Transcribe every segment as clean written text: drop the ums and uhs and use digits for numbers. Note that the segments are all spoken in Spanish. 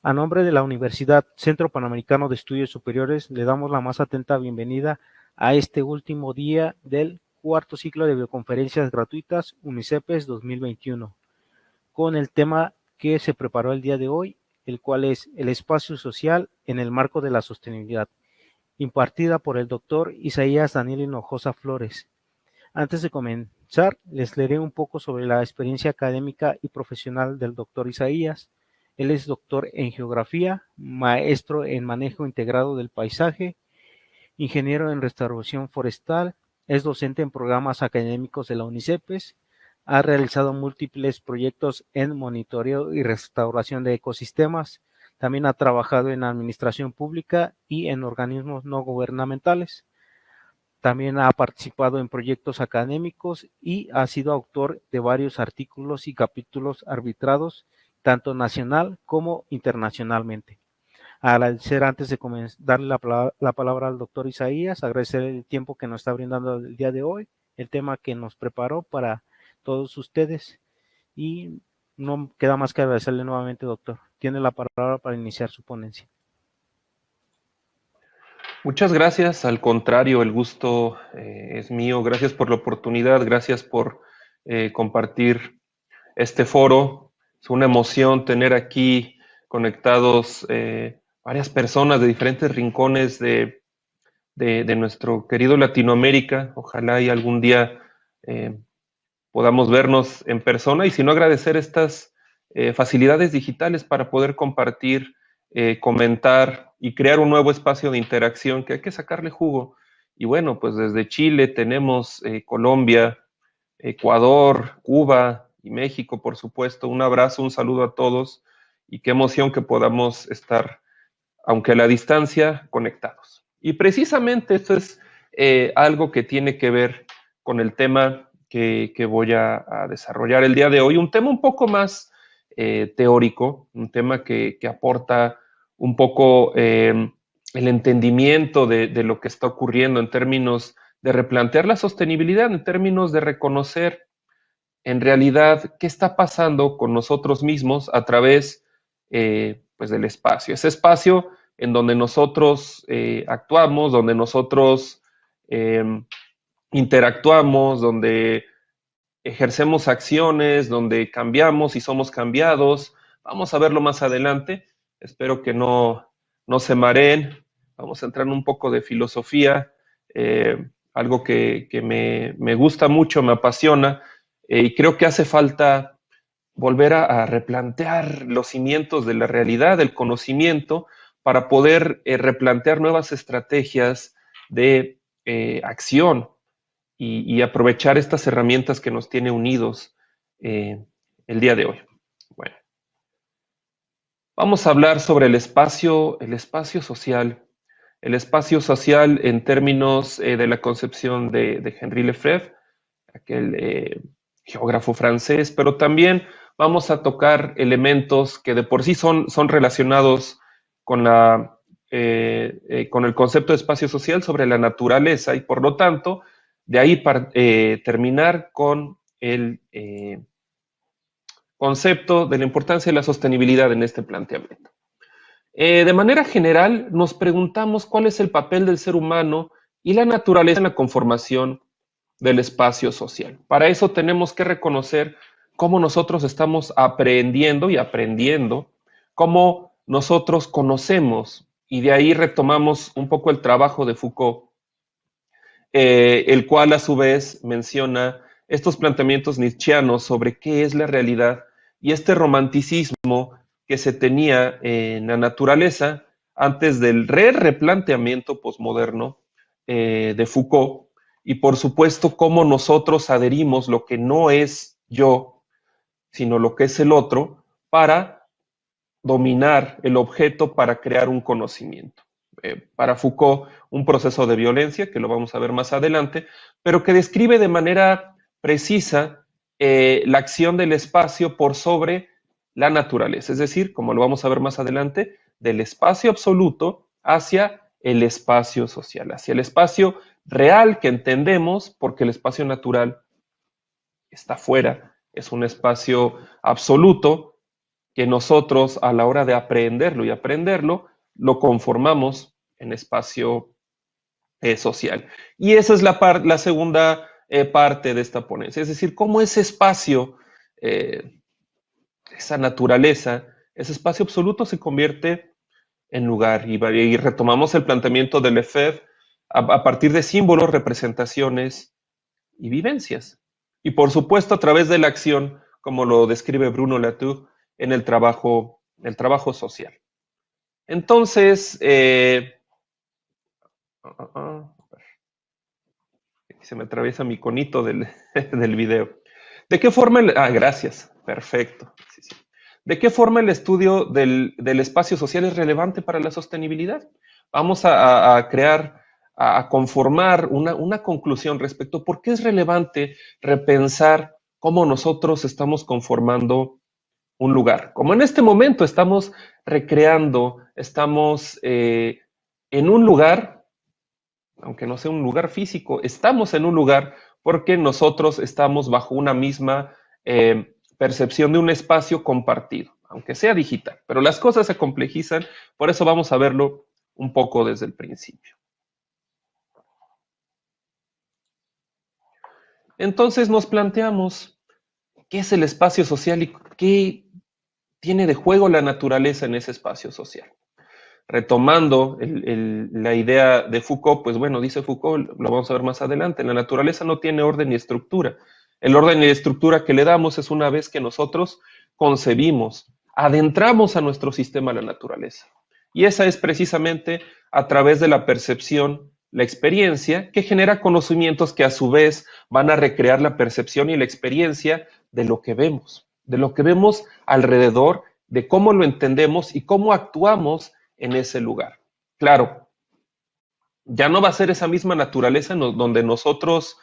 A nombre de la Universidad Centro Panamericano de Estudios Superiores, le damos la más atenta bienvenida a este último día del cuarto ciclo de videoconferencias gratuitas UNICEPES 2021, con el tema que se preparó el día de hoy, el cual es el espacio social en el marco de la sostenibilidad, impartida por el doctor Isaías Daniel Hinojosa Flores. Antes de comenzar, les leeré un poco sobre la experiencia académica y profesional del doctor Isaías. Él es doctor en geografía, maestro en manejo integrado del paisaje, ingeniero en restauración forestal, es docente en programas académicos de la UNICEPES, ha realizado múltiples proyectos en monitoreo y restauración de ecosistemas, también ha trabajado en administración pública y en organismos no gubernamentales. También ha participado en proyectos académicos y ha sido autor de varios artículos y capítulos arbitrados, tanto nacional como internacionalmente. Agradecer antes de darle la palabra al doctor Isaías, agradecer el tiempo que nos está brindando el día de hoy, el tema que nos preparó para todos ustedes y no queda más que agradecerle nuevamente, doctor. Tiene la palabra para iniciar su ponencia. Muchas gracias, al contrario, el gusto es mío. Gracias por la oportunidad, gracias por compartir este foro. Es una emoción tener aquí conectados varias personas de diferentes rincones de nuestro querido Latinoamérica. Ojalá y algún día podamos vernos en persona y si no, agradecer estas facilidades digitales para poder compartir, comentar y crear un nuevo espacio de interacción que hay que sacarle jugo. Y bueno, pues desde Chile tenemos Colombia, Ecuador, Cuba y México, por supuesto. Un abrazo, un saludo a todos y qué emoción que podamos estar, aunque a la distancia, conectados. Y precisamente esto es algo que tiene que ver con el tema que voy a desarrollar el día de hoy, un tema un poco más teórico, un tema que aporta un poco el entendimiento de lo que está ocurriendo en términos de replantear la sostenibilidad, en términos de reconocer en realidad qué está pasando con nosotros mismos a través pues del espacio. Ese espacio en donde nosotros actuamos, donde nosotros interactuamos, donde ejercemos acciones, donde cambiamos y somos cambiados. Vamos a verlo más adelante. Espero que no se mareen. Vamos a entrar en un poco de filosofía, algo que me gusta mucho, me apasiona, y creo que hace falta volver a replantear los cimientos de la realidad, del conocimiento, para poder replantear nuevas estrategias de acción y aprovechar estas herramientas que nos tiene unidos el día de hoy. Bueno, vamos a hablar sobre el espacio social. El espacio social en términos de la concepción de Henri Lefebvre, aquel geógrafo francés, pero también vamos a tocar elementos que de por sí son relacionados con con el concepto de espacio social sobre la naturaleza y por lo tanto de ahí terminar con el concepto de la importancia de la sostenibilidad en este planteamiento. De manera general, nos preguntamos cuál es el papel del ser humano y la naturaleza en la conformación del espacio social. Para eso tenemos que reconocer cómo nosotros estamos aprendiendo y aprendiendo, cómo nosotros conocemos, y de ahí retomamos un poco el trabajo de Foucault, el cual a su vez menciona estos planteamientos nietzscheanos sobre qué es la realidad y este romanticismo que se tenía en la naturaleza antes del replanteamiento posmoderno de Foucault, y por supuesto cómo nosotros adherimos lo que no es yo, sino lo que es el otro, para dominar el objeto, para crear un conocimiento. Para Foucault, un proceso de violencia, que lo vamos a ver más adelante, pero que describe de manera precisa la acción del espacio por sobre la naturaleza, es decir, como lo vamos a ver más adelante, del espacio absoluto hacia el espacio social, hacia el espacio real que entendemos, porque el espacio natural está fuera, es un espacio absoluto, que nosotros a la hora de aprehenderlo y aprenderlo, lo conformamos en espacio social. Y esa es la segunda parte de esta ponencia, es decir, cómo ese espacio, esa naturaleza, ese espacio absoluto se convierte en lugar. Y retomamos el planteamiento de Lefebvre a partir de símbolos, representaciones y vivencias. Y por supuesto a través de la acción, como lo describe Bruno Latour en el trabajo social. Entonces, aquí se me atraviesa mi iconito del video. ¿De qué forma gracias, perfecto. Sí, sí. ¿De qué forma el estudio del espacio social es relevante para la sostenibilidad? Vamos a crear, a conformar una conclusión respecto a por qué es relevante repensar cómo nosotros estamos conformando un lugar. Como en este momento estamos recreando, estamos en un lugar, aunque no sea un lugar físico, estamos en un lugar porque nosotros estamos bajo una misma percepción de un espacio compartido, aunque sea digital. Pero las cosas se complejizan, por eso vamos a verlo un poco desde el principio. Entonces nos planteamos qué es el espacio social y qué tiene de juego la naturaleza en ese espacio social. Retomando la idea de Foucault, pues bueno, dice Foucault, lo vamos a ver más adelante, la naturaleza no tiene orden ni estructura. El orden y estructura que le damos es una vez que nosotros concebimos, adentramos a nuestro sistema la naturaleza. Y esa es precisamente a través de la percepción, la experiencia, que genera conocimientos que a su vez van a recrear la percepción y la experiencia de lo que vemos alrededor, de cómo lo entendemos y cómo actuamos en ese lugar. Claro, ya no va a ser esa misma naturaleza donde nosotros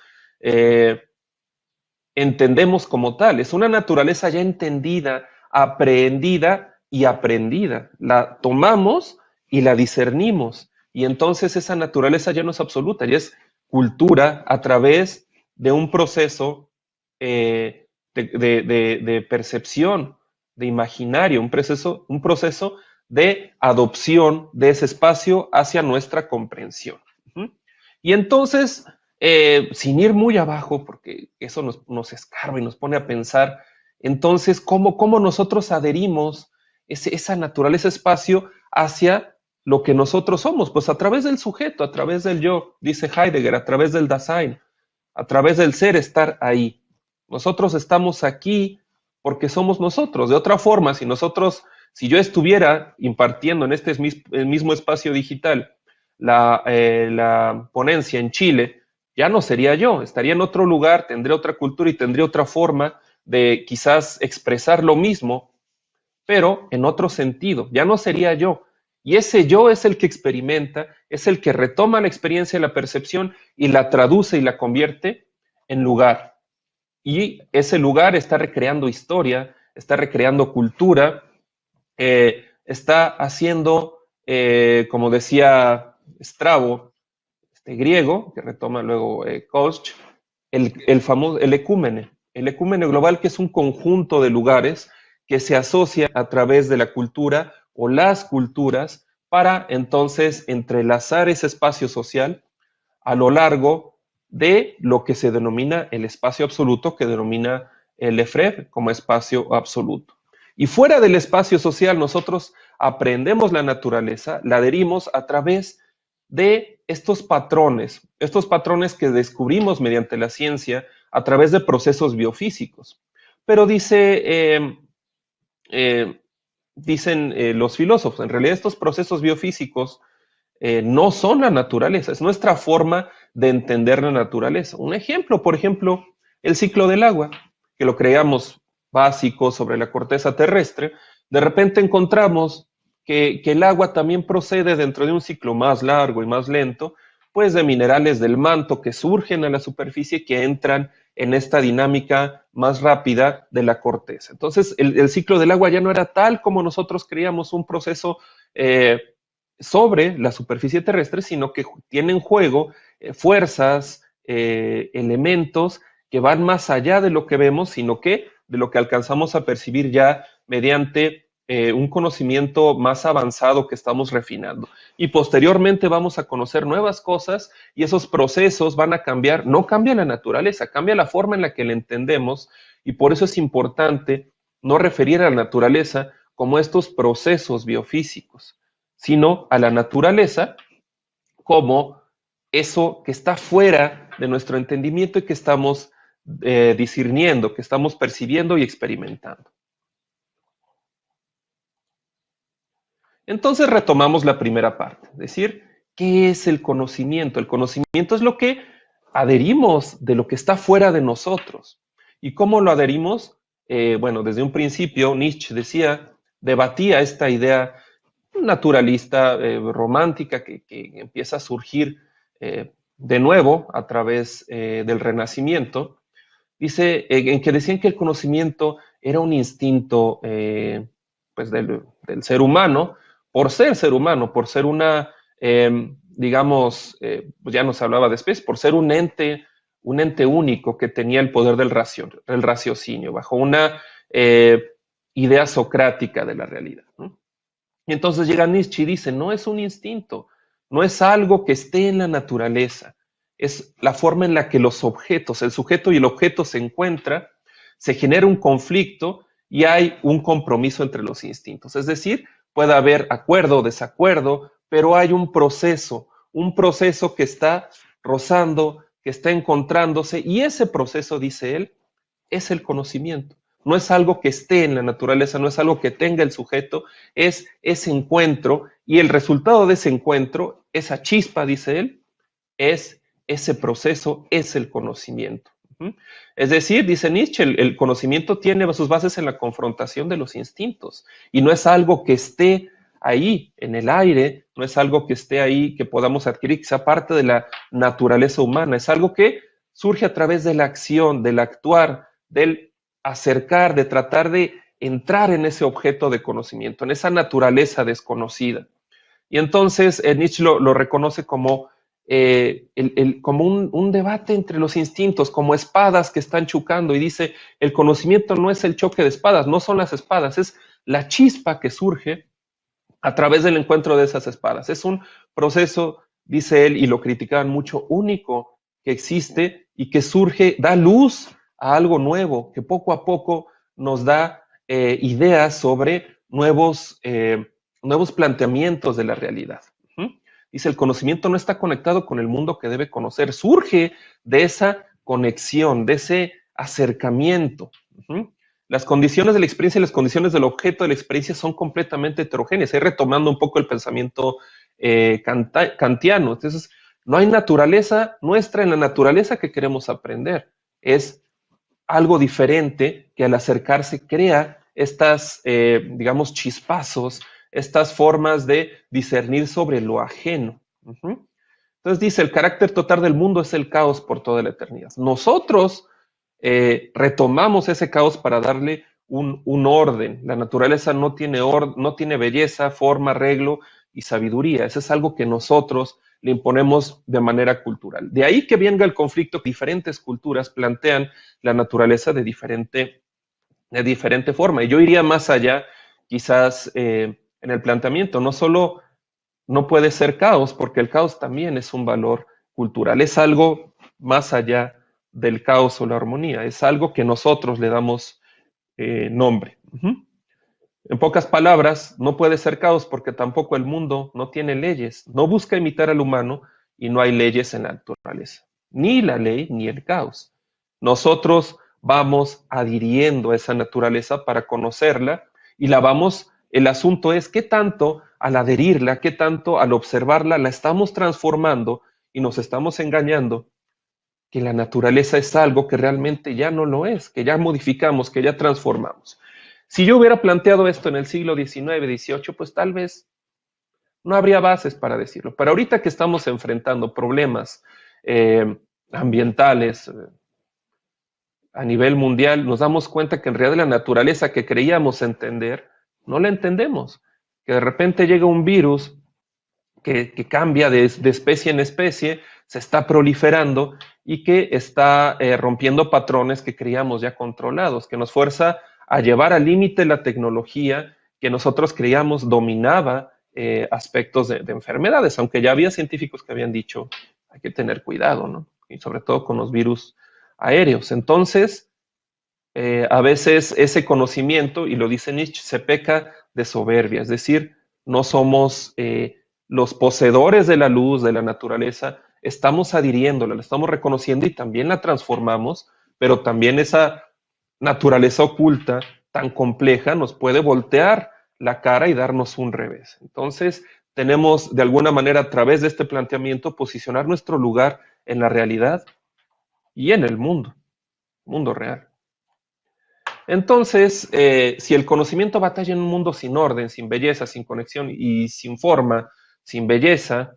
entendemos como tal. Es una naturaleza ya entendida, aprehendida y aprendida. La tomamos y la discernimos. Y entonces esa naturaleza ya no es absoluta, ya es cultura a través de un proceso de percepción, de imaginario, un proceso de adopción de ese espacio hacia nuestra comprensión. Y entonces, sin ir muy abajo, porque eso nos escarba y nos pone a pensar, entonces, ¿cómo nosotros adherimos esa naturaleza, espacio, hacia lo que nosotros somos? Pues a través del sujeto, a través del yo, dice Heidegger, a través del Dasein, a través del ser, estar ahí. Nosotros estamos aquí porque somos nosotros. De otra forma, si yo estuviera impartiendo en este mismo espacio digital la ponencia en Chile, ya no sería yo, estaría en otro lugar, tendría otra cultura y tendría otra forma de quizás expresar lo mismo, pero en otro sentido, ya no sería yo. Y ese yo es el que experimenta, es el que retoma la experiencia y la percepción y la traduce y la convierte en lugar. Y ese lugar está recreando historia, está recreando cultura, está haciendo, como decía Strabo, griego, que retoma luego Koch, el ecúmene global, que es un conjunto de lugares que se asocia a través de la cultura o las culturas para entonces entrelazar ese espacio social a lo largo de lo que se denomina el espacio absoluto, que denomina Lefebvre como espacio absoluto. Y fuera del espacio social, nosotros aprendemos la naturaleza, la adherimos a través de estos patrones que descubrimos mediante la ciencia a través de procesos biofísicos. Pero dicen los filósofos, en realidad estos procesos biofísicos no son la naturaleza, es nuestra forma de entender la naturaleza. Un ejemplo, por ejemplo, el ciclo del agua, que lo creamos básico sobre la corteza terrestre, de repente encontramos que el agua también procede dentro de un ciclo más largo y más lento, pues de minerales del manto que surgen a la superficie, que entran en esta dinámica más rápida de la corteza. Entonces, el ciclo del agua ya no era tal como nosotros creíamos, un proceso sobre la superficie terrestre, sino que tiene en juego fuerzas, elementos que van más allá de lo que vemos, sino que de lo que alcanzamos a percibir ya mediante un conocimiento más avanzado que estamos refinando. Y posteriormente vamos a conocer nuevas cosas y esos procesos van a cambiar. No cambia la naturaleza, cambia la forma en la que la entendemos, y por eso es importante no referir a la naturaleza como estos procesos biofísicos, sino a la naturaleza como eso que está fuera de nuestro entendimiento y que estamos discerniendo, que estamos percibiendo y experimentando. Entonces retomamos la primera parte, es decir, ¿qué es el conocimiento? El conocimiento es lo que adherimos de lo que está fuera de nosotros. ¿Y cómo lo adherimos? Bueno, desde un principio Nietzsche debatía esta idea naturalista, romántica, que empieza a surgir de nuevo a través del Renacimiento. Dice, en que decían que el conocimiento era un instinto pues del ser humano, por ser una, digamos, pues ya nos hablaba de especie, por ser un ente único que tenía el poder del raciocinio, bajo una idea socrática de la realidad, ¿no? Y entonces llega Nietzsche y dice, no es un instinto, no es algo que esté en la naturaleza, es la forma en la que los objetos, el sujeto y el objeto se encuentran, se genera un conflicto y hay un compromiso entre los instintos. Es decir, puede haber acuerdo o desacuerdo, pero hay un proceso que está rozando, que está encontrándose, y ese proceso, dice él, es el conocimiento. No es algo que esté en la naturaleza, no es algo que tenga el sujeto, es ese encuentro, y el resultado de ese encuentro, esa chispa, dice él, es ese proceso, es el conocimiento. Es decir, dice Nietzsche, el conocimiento tiene sus bases en la confrontación de los instintos, y no es algo que esté ahí en el aire, no es algo que esté ahí, que podamos adquirir, que sea parte de la naturaleza humana, es algo que surge a través de la acción, del actuar, del acercar, de tratar de entrar en ese objeto de conocimiento, en esa naturaleza desconocida. Y entonces Nietzsche lo reconoce como, como un debate entre los instintos, como espadas que están chocando, y dice, el conocimiento no es el choque de espadas, no son las espadas, es la chispa que surge a través del encuentro de esas espadas. Es un proceso, dice él, y lo criticaban mucho, único, que existe y que surge, da luz a algo nuevo, que poco a poco nos da ideas sobre nuevos planteamientos de la realidad. Dice, el conocimiento no está conectado con el mundo que debe conocer, surge de esa conexión, de ese acercamiento. Las condiciones de la experiencia y las condiciones del objeto de la experiencia son completamente heterogéneas. Ahí retomando un poco el pensamiento kantiano. Entonces, no hay naturaleza nuestra en la naturaleza que queremos aprender. Es algo diferente que al acercarse crea estas, digamos, chispazos, estas formas de discernir sobre lo ajeno. Entonces dice, el carácter total del mundo es el caos por toda la eternidad. Nosotros retomamos ese caos para darle un orden. La naturaleza no tiene belleza, forma, arreglo y sabiduría. Eso es algo que nosotros le imponemos de manera cultural. De ahí que venga el conflicto que diferentes culturas plantean la naturaleza de diferente forma. Y yo iría más allá, quizás, en el planteamiento. No solo no puede ser caos, porque el caos también es un valor cultural. Es algo más allá del caos o la armonía. Es algo que nosotros le damos nombre. En pocas palabras, no puede ser caos porque tampoco el mundo no tiene leyes. No busca imitar al humano y no hay leyes en la naturaleza. Ni la ley ni el caos. Nosotros vamos adhiriendo a esa naturaleza para conocerla y el asunto es qué tanto al adherirla, qué tanto al observarla la estamos transformando y nos estamos engañando que la naturaleza es algo que realmente ya no lo es, que ya modificamos, que ya transformamos. Si yo hubiera planteado esto en el siglo XIX, XVIII, pues tal vez no habría bases para decirlo. Pero ahorita que estamos enfrentando problemas ambientales a nivel mundial, nos damos cuenta que en realidad la naturaleza que creíamos entender, no la entendemos. Que de repente llega un virus que cambia de especie en especie, se está proliferando y que está rompiendo patrones que creíamos ya controlados, que nos fuerza a llevar al límite la tecnología que nosotros creíamos dominaba aspectos de enfermedades, aunque ya había científicos que habían dicho, hay que tener cuidado, ¿no? Y sobre todo con los virus aéreos. Entonces, a veces ese conocimiento, y lo dice Nietzsche, se peca de soberbia, es decir, no somos los poseedores de la luz, de la naturaleza, estamos adhiriéndola, la estamos reconociendo y también la transformamos, pero también esa naturaleza oculta tan compleja nos puede voltear la cara y darnos un revés. Entonces, tenemos de alguna manera a través de este planteamiento posicionar nuestro lugar en la realidad y en el mundo real. Entonces, si el conocimiento batalla en un mundo sin orden, sin belleza, sin conexión y sin forma, sin belleza,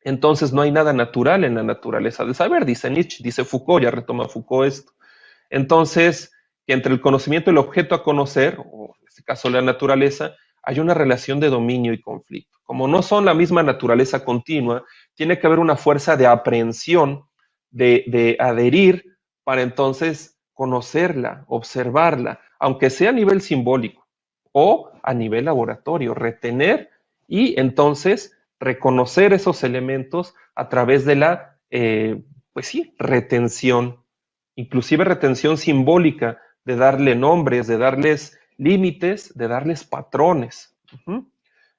entonces no hay nada natural en la naturaleza del saber, dice Nietzsche, dice Foucault, ya retoma Foucault esto. Entonces, que entre el conocimiento y el objeto a conocer, o en este caso la naturaleza, hay una relación de dominio y conflicto. Como no son la misma naturaleza continua, tiene que haber una fuerza de aprehensión, de adherir, para entonces conocerla, observarla, aunque sea a nivel simbólico o a nivel laboratorio, retener y entonces reconocer esos elementos a través de la, pues sí, retención, inclusive retención simbólica, de darle nombres, de darles límites, de darles patrones.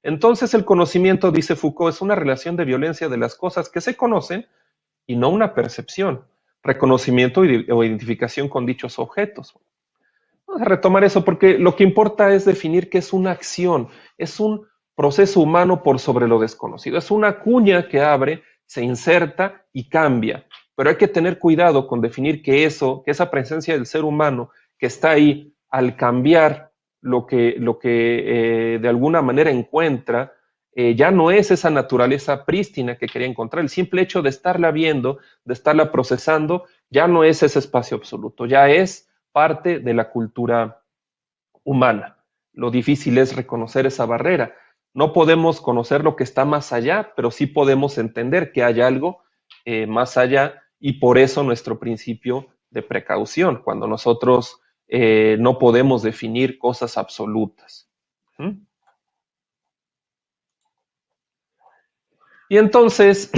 Entonces el conocimiento, dice Foucault, es una relación de violencia de las cosas que se conocen y no una percepción, reconocimiento o identificación con dichos objetos. Vamos a retomar eso porque lo que importa es definir qué es una acción, es un proceso humano por sobre lo desconocido, es una cuña que abre, se inserta y cambia, pero hay que tener cuidado con definir que esa presencia del ser humano que está ahí al cambiar lo que de alguna manera encuentra, ya no es esa naturaleza prístina que quería encontrar. El simple hecho de estarla viendo, de estarla procesando, ya no es ese espacio absoluto, ya es parte de la cultura humana. Lo difícil es reconocer esa barrera. No podemos conocer lo que está más allá, pero sí podemos entender que hay algo más allá y por eso nuestro principio de precaución, cuando nosotros no podemos definir cosas absolutas. Y entonces,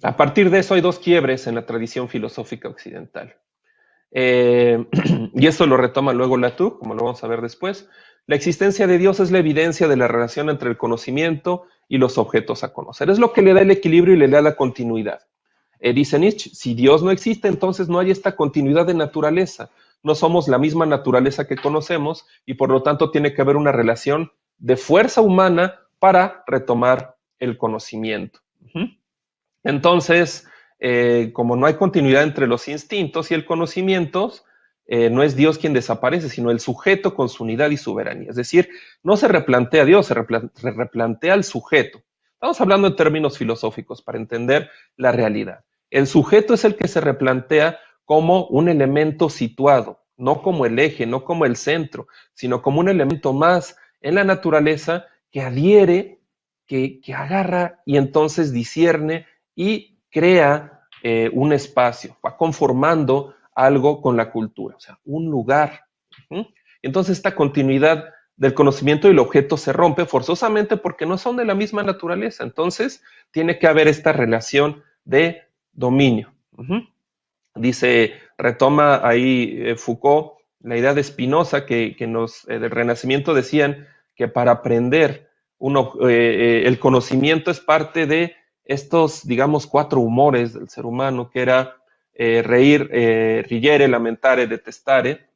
a partir de eso hay dos quiebres en la tradición filosófica occidental. Y eso lo retoma luego Latour, como lo vamos a ver después. La existencia de Dios es la evidencia de la relación entre el conocimiento y los objetos a conocer. Es lo que le da el equilibrio y le da la continuidad. Dice Nietzsche, si Dios no existe, entonces no hay esta continuidad de naturaleza. No somos la misma naturaleza que conocemos y por lo tanto tiene que haber una relación de fuerza humana para retomar el conocimiento. Entonces, como no hay continuidad entre los instintos y el conocimiento, no es Dios quien desaparece, sino el sujeto con su unidad y soberanía. Es decir, no se replantea a Dios, se replantea al sujeto. Estamos hablando en términos filosóficos para entender la realidad. El sujeto es el que se replantea como un elemento situado, no como el eje, no como el centro, sino como un elemento más en la naturaleza que adhiere, que agarra y entonces discierne y crea un espacio, va conformando algo con la cultura, o sea, un lugar. Entonces esta continuidad del conocimiento y el objeto se rompe forzosamente porque no son de la misma naturaleza. Entonces tiene que haber esta relación de dominio. Dice, retoma ahí Foucault la idea de Spinoza que del Renacimiento decían que para aprender el conocimiento es parte de estos, digamos, 4 humores del ser humano, que era reír, riere, lamentare, detestare,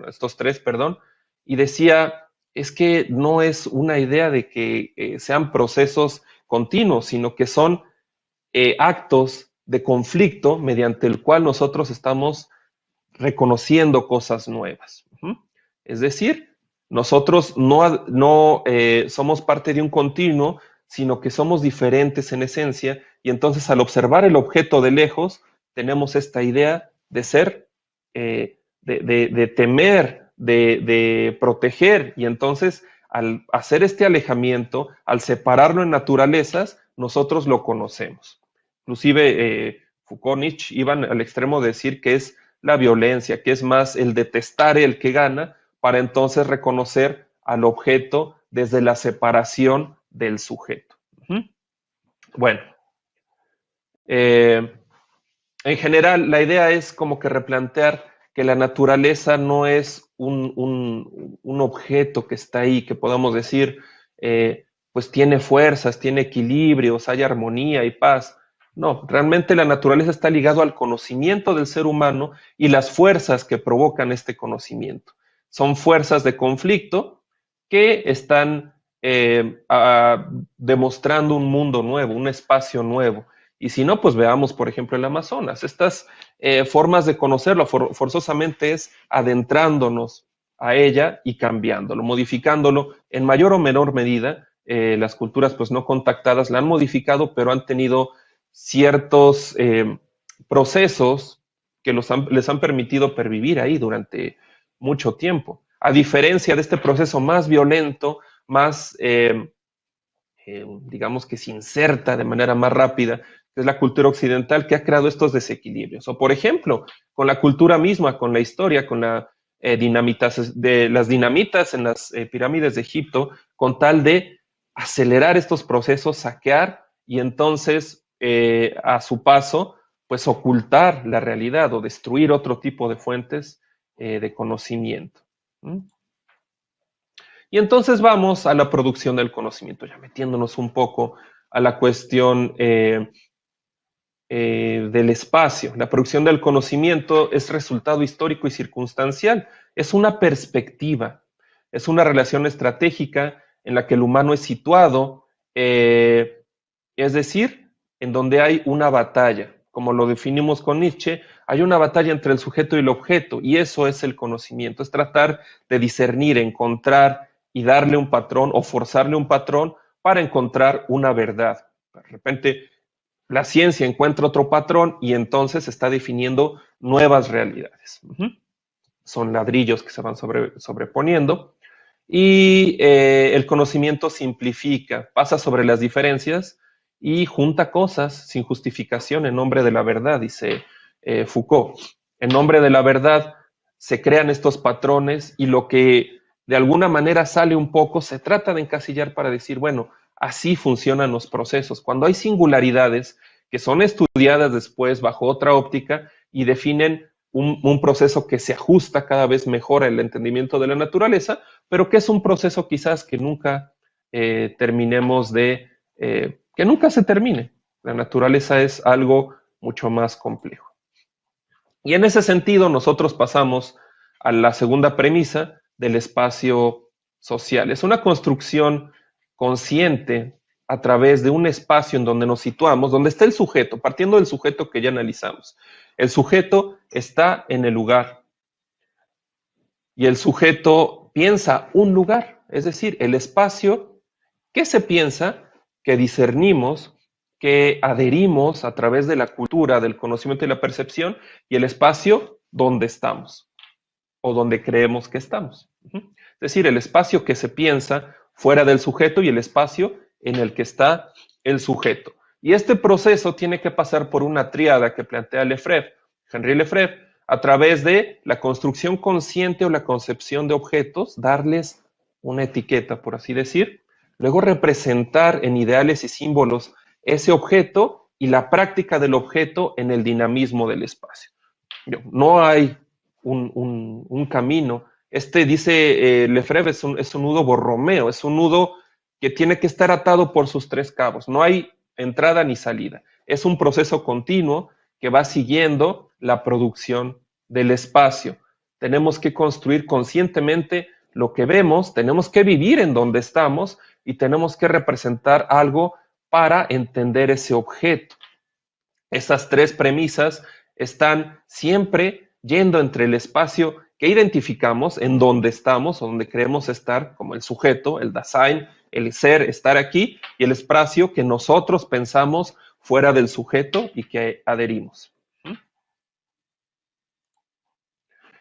estos 3, perdón, y decía, es que no es una idea de que sean procesos continuos, sino que son actos de conflicto mediante el cual nosotros estamos reconociendo cosas nuevas. Es decir, nosotros no somos parte de un continuo, sino que somos diferentes en esencia, y entonces al observar el objeto de lejos, tenemos esta idea de ser, de temer, de proteger, y entonces al hacer este alejamiento, al separarlo en naturalezas, nosotros lo conocemos. Inclusive Foucault, Nietzsche iban al extremo de decir que es la violencia, que es más el detestar el que gana, para entonces reconocer al objeto desde la separación del sujeto. Bueno, en general la idea es como que replantear que la naturaleza no es un objeto que está ahí, que podamos decir, pues tiene fuerzas, tiene equilibrios, hay armonía y paz. No, realmente la naturaleza está ligado al conocimiento del ser humano y las fuerzas que provocan este conocimiento. Son fuerzas de conflicto que están demostrando un mundo nuevo, un espacio nuevo. Y si no, pues veamos, por ejemplo, el Amazonas. Estas formas de conocerlo forzosamente es adentrándonos a ella y cambiándolo, modificándolo en mayor o menor medida. Las culturas pues no contactadas la han modificado, pero han tenido ciertos procesos que les han permitido pervivir ahí durante mucho tiempo. A diferencia de este proceso más violento, más, digamos que se inserta de manera más rápida, que es la cultura occidental, que ha creado estos desequilibrios. O, por ejemplo, con la cultura misma, con la historia, con las dinamitas en las pirámides de Egipto, con tal de acelerar estos procesos, saquear y entonces, a su paso, pues ocultar la realidad o destruir otro tipo de fuentes de conocimiento. Y entonces vamos a la producción del conocimiento, ya metiéndonos un poco a la cuestión del espacio. La producción del conocimiento es resultado histórico y circunstancial, es una perspectiva, es una relación estratégica en la que el humano es situado, es decir, en donde hay una batalla. Como lo definimos con Nietzsche, hay una batalla entre el sujeto y el objeto, y eso es el conocimiento, es tratar de discernir, encontrar y darle un patrón o forzarle un patrón para encontrar una verdad. De repente, la ciencia encuentra otro patrón y entonces está definiendo nuevas realidades. Son ladrillos que se van sobreponiendo y el conocimiento simplifica, pasa sobre las diferencias y junta cosas sin justificación en nombre de la verdad, dice Foucault. En nombre de la verdad se crean estos patrones y lo que de alguna manera sale un poco se trata de encasillar para decir, bueno, así funcionan los procesos. Cuando hay singularidades que son estudiadas después bajo otra óptica y definen un proceso que se ajusta cada vez mejor al entendimiento de la naturaleza, pero que es un proceso quizás que nunca terminemos de, que nunca se termine. La naturaleza es algo mucho más complejo. Y en ese sentido nosotros pasamos a la segunda premisa del espacio social. Es una construcción consciente a través de un espacio en donde nos situamos, donde está el sujeto, partiendo del sujeto que ya analizamos. El sujeto está en el lugar y el sujeto piensa un lugar, es decir, el espacio que se piensa, que discernimos, que adherimos a través de la cultura, del conocimiento y la percepción, y el espacio donde estamos o donde creemos que estamos. Es decir, el espacio que se piensa fuera del sujeto y el espacio en el que está el sujeto. Y este proceso tiene que pasar por una tríada que plantea Lefebvre, Henri Lefebvre, a través de la construcción consciente o la concepción de objetos, darles una etiqueta, por así decir, luego representar en ideales y símbolos ese objeto y la práctica del objeto en el dinamismo del espacio. No hay un camino. Dice Lefebvre, es un nudo borromeo, es un nudo que tiene que estar atado por sus tres cabos. No hay entrada ni salida. Es un proceso continuo que va siguiendo la producción del espacio. Tenemos que construir conscientemente lo que vemos, tenemos que vivir en donde estamos y tenemos que representar algo para entender ese objeto. Esas tres premisas están siempre yendo entre el espacio que identificamos, en donde estamos, o donde creemos estar, como el sujeto, el Dasein, el ser, estar aquí, y el espacio que nosotros pensamos fuera del sujeto y que adherimos.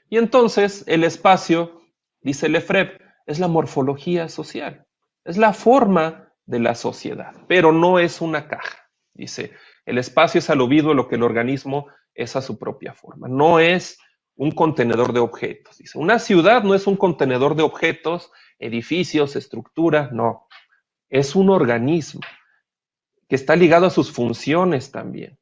Y entonces el espacio, dice Lefebvre, es la morfología social, es la forma de la sociedad, pero no es una caja. Dice, el espacio es al oído lo que el organismo es a su propia forma. No es un contenedor de objetos. Dice, una ciudad no es un contenedor de objetos, edificios, estructura, no. Es un organismo que está ligado a sus funciones también.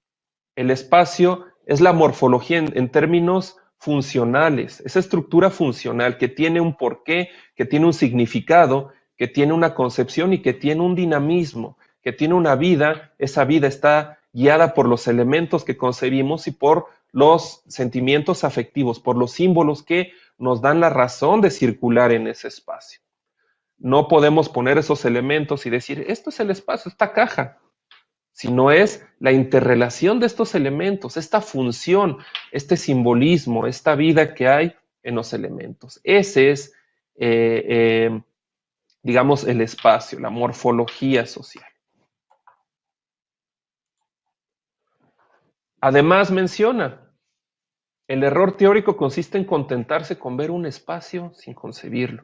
El espacio es la morfología en términos funcionales, esa estructura funcional que tiene un porqué, que tiene un significado, que tiene una concepción y que tiene un dinamismo, que tiene una vida. Esa vida está guiada por los elementos que concebimos y por los sentimientos afectivos, por los símbolos que nos dan la razón de circular en ese espacio. No podemos poner esos elementos y decir, esto es el espacio, esta caja, sino es la interrelación de estos elementos, esta función, este simbolismo, esta vida que hay en los elementos. Ese es, digamos, el espacio, la morfología social. Además menciona, el error teórico consiste en contentarse con ver un espacio sin concebirlo.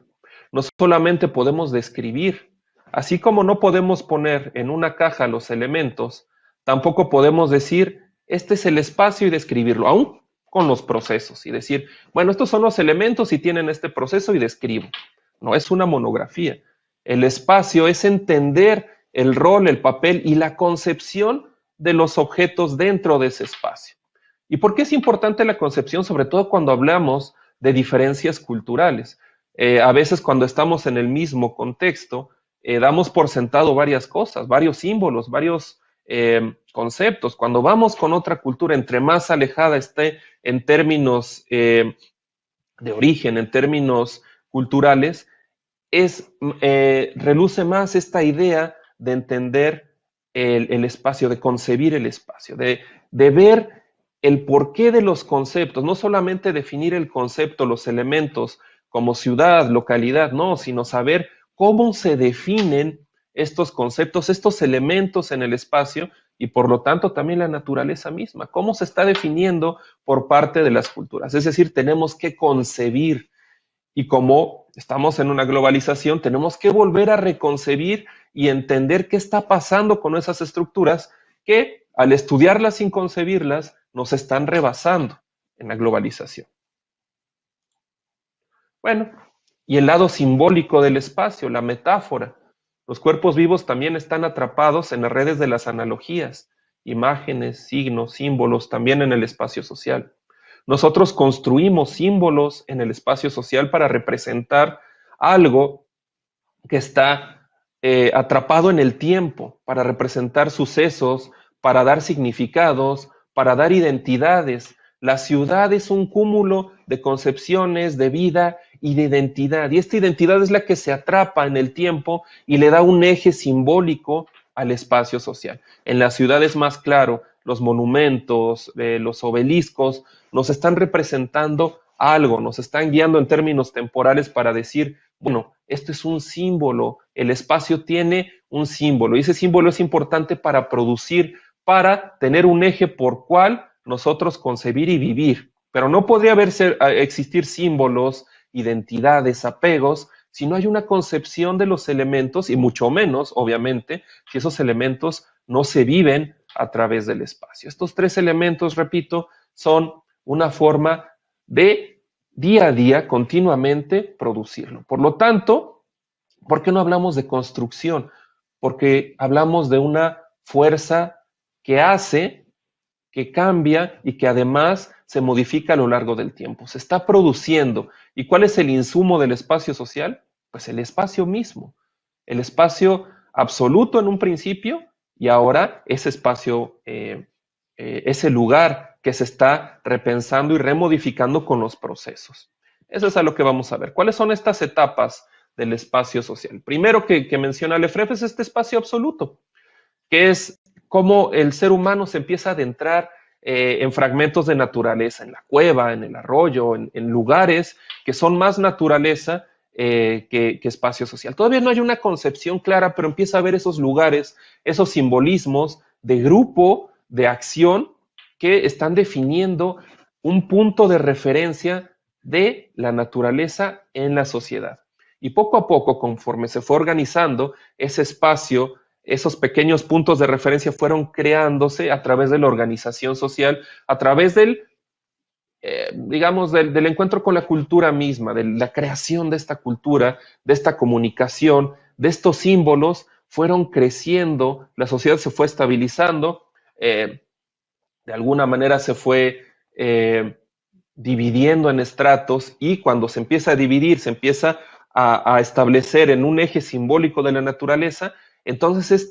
No solamente podemos describir, así como no podemos poner en una caja los elementos, tampoco podemos decir, este es el espacio y describirlo, aún con los procesos, y decir, bueno, estos son los elementos y tienen este proceso y describo. No es una monografía. El espacio es entender el rol, el papel y la concepción de los objetos dentro de ese espacio. ¿Y por qué es importante la concepción? Sobre todo cuando hablamos de diferencias culturales. A veces cuando estamos en el mismo contexto, damos por sentado varias cosas, varios símbolos, varios conceptos. Cuando vamos con otra cultura, entre más alejada esté en términos de origen, en términos culturales, reluce más esta idea de entender el espacio, de concebir el espacio, de ver el porqué de los conceptos, no solamente definir el concepto, los elementos como ciudad, localidad, no, sino saber cómo se definen estos conceptos, estos elementos en el espacio y por lo tanto también la naturaleza misma, cómo se está definiendo por parte de las culturas. Es decir, tenemos que concebir y como estamos en una globalización, tenemos que volver a reconcebir y entender qué está pasando con esas estructuras que al estudiarlas sin concebirlas nos están rebasando en la globalización. Bueno, y el lado simbólico del espacio, la metáfora. Los cuerpos vivos también están atrapados en las redes de las analogías, imágenes, signos, símbolos, también en el espacio social. Nosotros construimos símbolos en el espacio social para representar algo que está atrapado en el tiempo, para representar sucesos, para dar significados, para dar identidades. La ciudad es un cúmulo de concepciones, de vida y de identidad. Y esta identidad es la que se atrapa en el tiempo y le da un eje simbólico al espacio social. En la ciudad es más claro, los monumentos, los obeliscos, nos están representando algo, nos están guiando en términos temporales para decir, bueno, esto es un símbolo, el espacio tiene un símbolo y ese símbolo es importante para producir, para tener un eje por cual nosotros concebir y vivir. Pero no podría existir símbolos, identidades, apegos, si no hay una concepción de los elementos y mucho menos, obviamente, si esos elementos no se viven a través del espacio. Estos tres elementos, repito, son una forma de día a día, continuamente, producirlo. Por lo tanto, ¿por qué no hablamos de construcción? Porque hablamos de una fuerza que hace, que cambia y que además se modifica a lo largo del tiempo. Se está produciendo. ¿Y cuál es el insumo del espacio social? Pues el espacio mismo. El espacio absoluto en un principio y ahora ese espacio, ese lugar que se está repensando y remodificando con los procesos. Eso es a lo que vamos a ver. ¿Cuáles son estas etapas del espacio social? Primero que menciona Lefebvre es este espacio absoluto, que es cómo el ser humano se empieza a adentrar en fragmentos de naturaleza, en la cueva, en el arroyo, en lugares que son más naturaleza que espacio social. Todavía no hay una concepción clara, pero empieza a haber esos lugares, esos simbolismos de grupo, de acción, que están definiendo un punto de referencia de la naturaleza en la sociedad. Y poco a poco, conforme se fue organizando ese espacio, esos pequeños puntos de referencia fueron creándose a través de la organización social, a través del digamos, del encuentro con la cultura misma, de la creación de esta cultura, de esta comunicación, de estos símbolos, fueron creciendo, la sociedad se fue estabilizando, de alguna manera se fue dividiendo en estratos, y cuando se empieza a dividir, se empieza a establecer en un eje simbólico de la naturaleza, entonces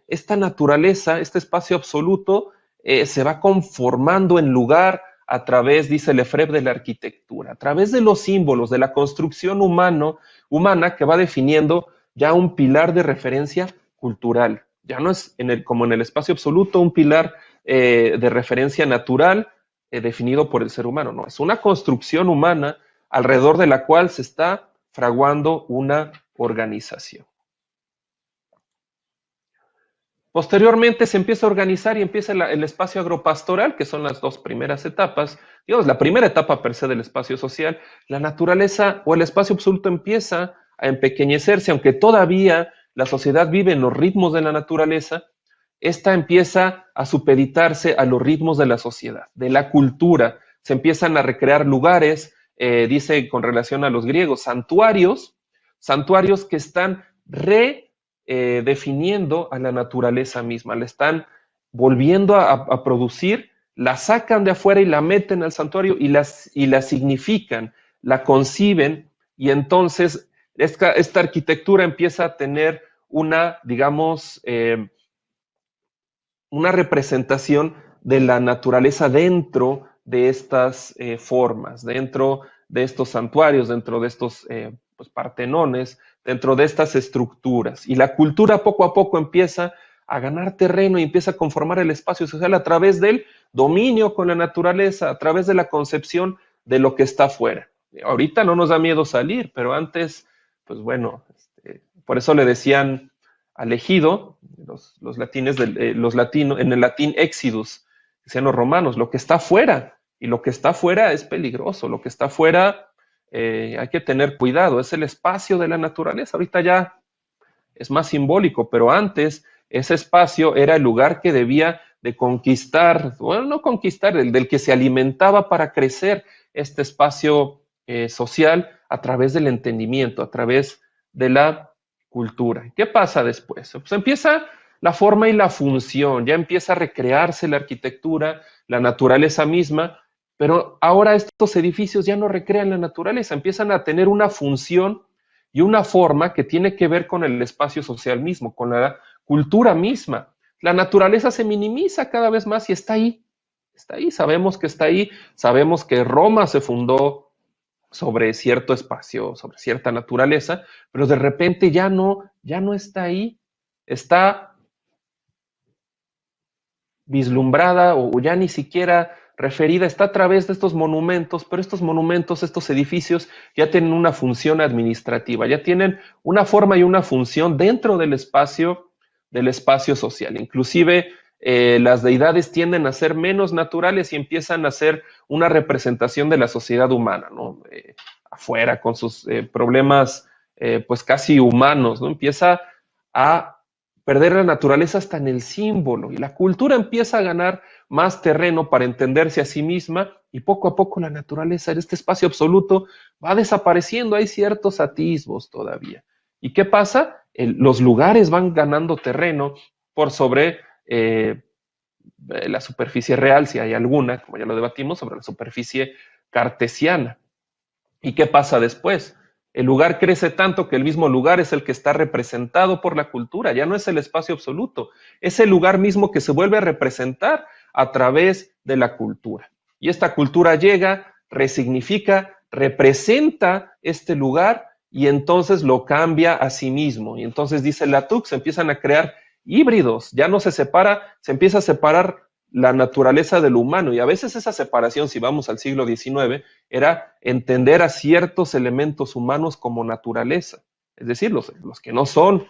esta naturaleza, este espacio absoluto, se va conformando en lugar a través, dice Lefebvre, de la arquitectura, a través de los símbolos, de la construcción humana que va definiendo ya un pilar de referencia cultural. Ya no es como en el espacio absoluto un pilar de referencia natural definido por el ser humano, no, es una construcción humana alrededor de la cual se está fraguando una organización. Posteriormente se empieza a organizar y empieza el espacio agropastoral, que son las dos primeras etapas. Digamos, la primera etapa per se del espacio social, la naturaleza o el espacio absoluto empieza a empequeñecerse, aunque todavía la sociedad vive en los ritmos de la naturaleza, esta empieza a supeditarse a los ritmos de la sociedad, de la cultura. Se empiezan a recrear lugares, dice con relación a los griegos, santuarios que están definiendo a la naturaleza misma, la están volviendo a producir, la sacan de afuera y la meten al santuario y la significan, la conciben, y entonces esta arquitectura empieza a tener una, digamos, una representación de la naturaleza dentro de estas formas, dentro de estos santuarios, dentro de estos pues, partenones, dentro de estas estructuras. Y la cultura poco a poco empieza a ganar terreno y empieza a conformar el espacio social a través del dominio con la naturaleza, a través de la concepción de lo que está afuera. Ahorita no nos da miedo salir, pero antes, pues bueno, por eso le decían al ejido, los latines, los latinos, en el latín exodus, decían los romanos, lo que está afuera, y lo que está afuera es peligroso, lo que está afuera hay que tener cuidado, es el espacio de la naturaleza. Ahorita ya es más simbólico, pero antes ese espacio era el lugar que debía de conquistar, bueno, no conquistar, del que se alimentaba para crecer este espacio social a través del entendimiento, a través de la cultura. ¿Qué pasa después? Pues empieza la forma y la función, ya empieza a recrearse la arquitectura, la naturaleza misma, pero ahora estos edificios ya no recrean la naturaleza, empiezan a tener una función y una forma que tiene que ver con el espacio social mismo, con la cultura misma. La naturaleza se minimiza cada vez más y está ahí, sabemos que está ahí, sabemos que Roma se fundó sobre cierto espacio, sobre cierta naturaleza, pero de repente ya no está ahí, está vislumbrada o ya ni siquiera referida, está a través de estos monumentos, pero estos monumentos, estos edificios ya tienen una función administrativa, ya tienen una forma y una función dentro del espacio social. Inclusive las deidades tienden a ser menos naturales y empiezan a ser una representación de la sociedad humana, ¿no? Afuera, con sus problemas pues casi humanos, ¿no? Empieza a perder la naturaleza hasta en el símbolo, y la cultura empieza a ganar más terreno para entenderse a sí misma, y poco a poco la naturaleza en este espacio absoluto va desapareciendo. Hay ciertos atisbos todavía. ¿Y qué pasa? Los lugares van ganando terreno por sobre la superficie real, si hay alguna, como ya lo debatimos, sobre la superficie cartesiana. ¿Y qué pasa después? El lugar crece tanto que el mismo lugar es el que está representado por la cultura, ya no es el espacio absoluto, es el lugar mismo que se vuelve a representar a través de la cultura. Y esta cultura llega, resignifica, representa este lugar y entonces lo cambia a sí mismo. Y entonces, dice Latoux, se empiezan a crear híbridos, ya no se separa, se empieza a separar la naturaleza de lo humano, y a veces esa separación, si vamos al siglo XIX, era entender a ciertos elementos humanos como naturaleza, es decir, los que no son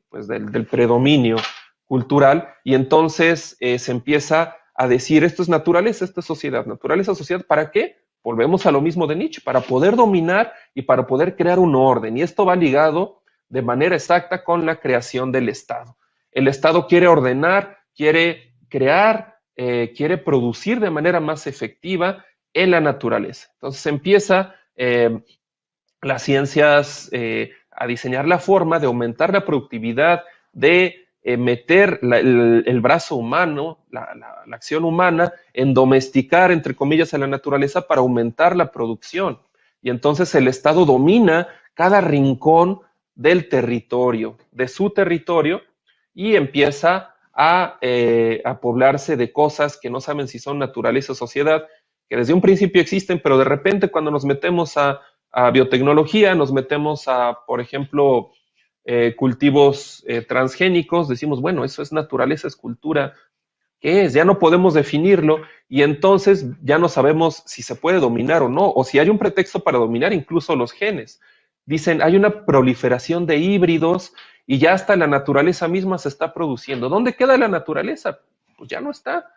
pues del predominio cultural, y entonces se empieza a decir, esto es naturaleza, esto es sociedad. Naturaleza, sociedad, ¿para qué? Volvemos a lo mismo de Nietzsche, para poder dominar y para poder crear un orden, y esto va ligado de manera exacta con la creación del Estado. El Estado quiere ordenar, quiere crear, quiere producir de manera más efectiva, en la naturaleza. Entonces empieza las ciencias a diseñar la forma de aumentar la productividad, de meter el brazo humano, la acción humana, en domesticar, entre comillas, a la naturaleza para aumentar la producción. Y entonces el Estado domina cada rincón del territorio, de su territorio, y empieza a poblarse de cosas que no saben si son naturaleza o sociedad, que desde un principio existen, pero de repente cuando nos metemos a biotecnología, nos metemos a, por ejemplo, cultivos transgénicos, decimos, bueno, eso es naturaleza, es cultura, ¿qué es? Ya no podemos definirlo y entonces ya no sabemos si se puede dominar o no, o si hay un pretexto para dominar incluso los genes. Dicen, hay una proliferación de híbridos y ya hasta la naturaleza misma se está produciendo. ¿Dónde queda la naturaleza? Pues ya no está.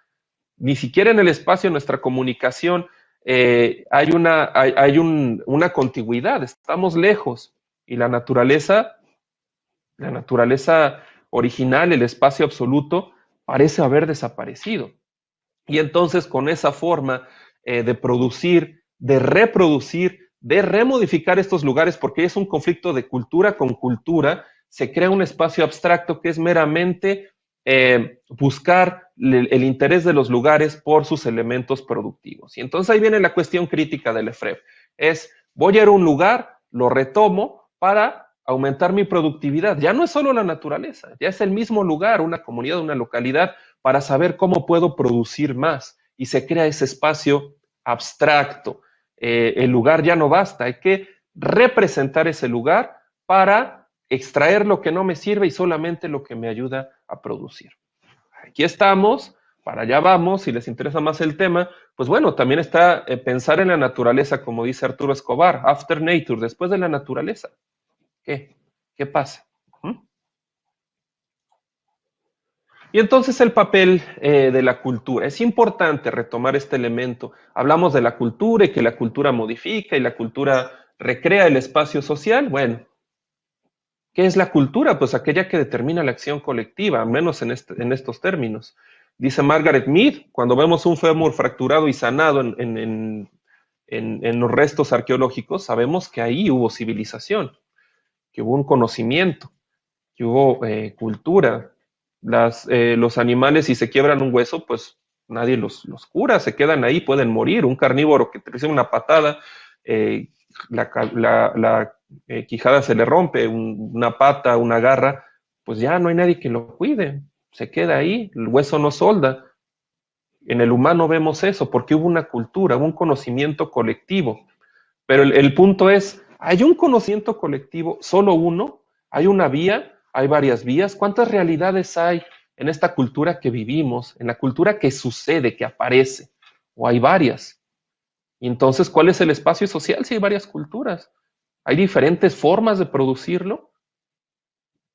Ni siquiera en el espacio, en nuestra comunicación, hay una contigüidad, estamos lejos. Y la naturaleza original, el espacio absoluto, parece haber desaparecido. Y entonces con esa forma de producir, de reproducir, de remodificar estos lugares, porque es un conflicto de cultura con cultura, se crea un espacio abstracto que es meramente buscar el interés de los lugares por sus elementos productivos. Y entonces ahí viene la cuestión crítica del Lefebvre. Es, voy a ir a un lugar, lo retomo para aumentar mi productividad. Ya no es solo la naturaleza, ya es el mismo lugar, una comunidad, una localidad, para saber cómo puedo producir más. Y se crea ese espacio abstracto. El lugar ya no basta, hay que representar ese lugar para extraer lo que no me sirve y solamente lo que me ayuda a producir. Aquí estamos, para allá vamos, si les interesa más el tema, pues bueno, también está pensar en la naturaleza, como dice Arturo Escobar, after nature, después de la naturaleza. ¿Qué pasa? Y entonces el papel de la cultura. Es importante retomar este elemento. Hablamos de la cultura y que la cultura modifica y la cultura recrea el espacio social. Bueno, ¿qué es la cultura? Pues aquella que determina la acción colectiva, al menos en estos términos. Dice Margaret Mead, cuando vemos un fémur fracturado y sanado en los restos arqueológicos, sabemos que ahí hubo civilización, que hubo un conocimiento, que hubo cultura. Los animales, si se quiebran un hueso, pues nadie los cura, se quedan ahí, pueden morir. Un carnívoro que te recibe una patada, la quijada se le rompe, una pata, una garra, pues ya no hay nadie que lo cuide, se queda ahí, el hueso no solda. En el humano vemos eso, porque hubo una cultura, hubo un conocimiento colectivo. Pero el punto es, ¿hay un conocimiento colectivo, solo uno? ¿Hay una vía? ¿Hay varias vías? ¿Cuántas realidades hay en esta cultura que vivimos, en la cultura que sucede, que aparece? ¿O hay varias? Y entonces, ¿cuál es el espacio social si hay varias culturas? ¿Hay diferentes formas de producirlo?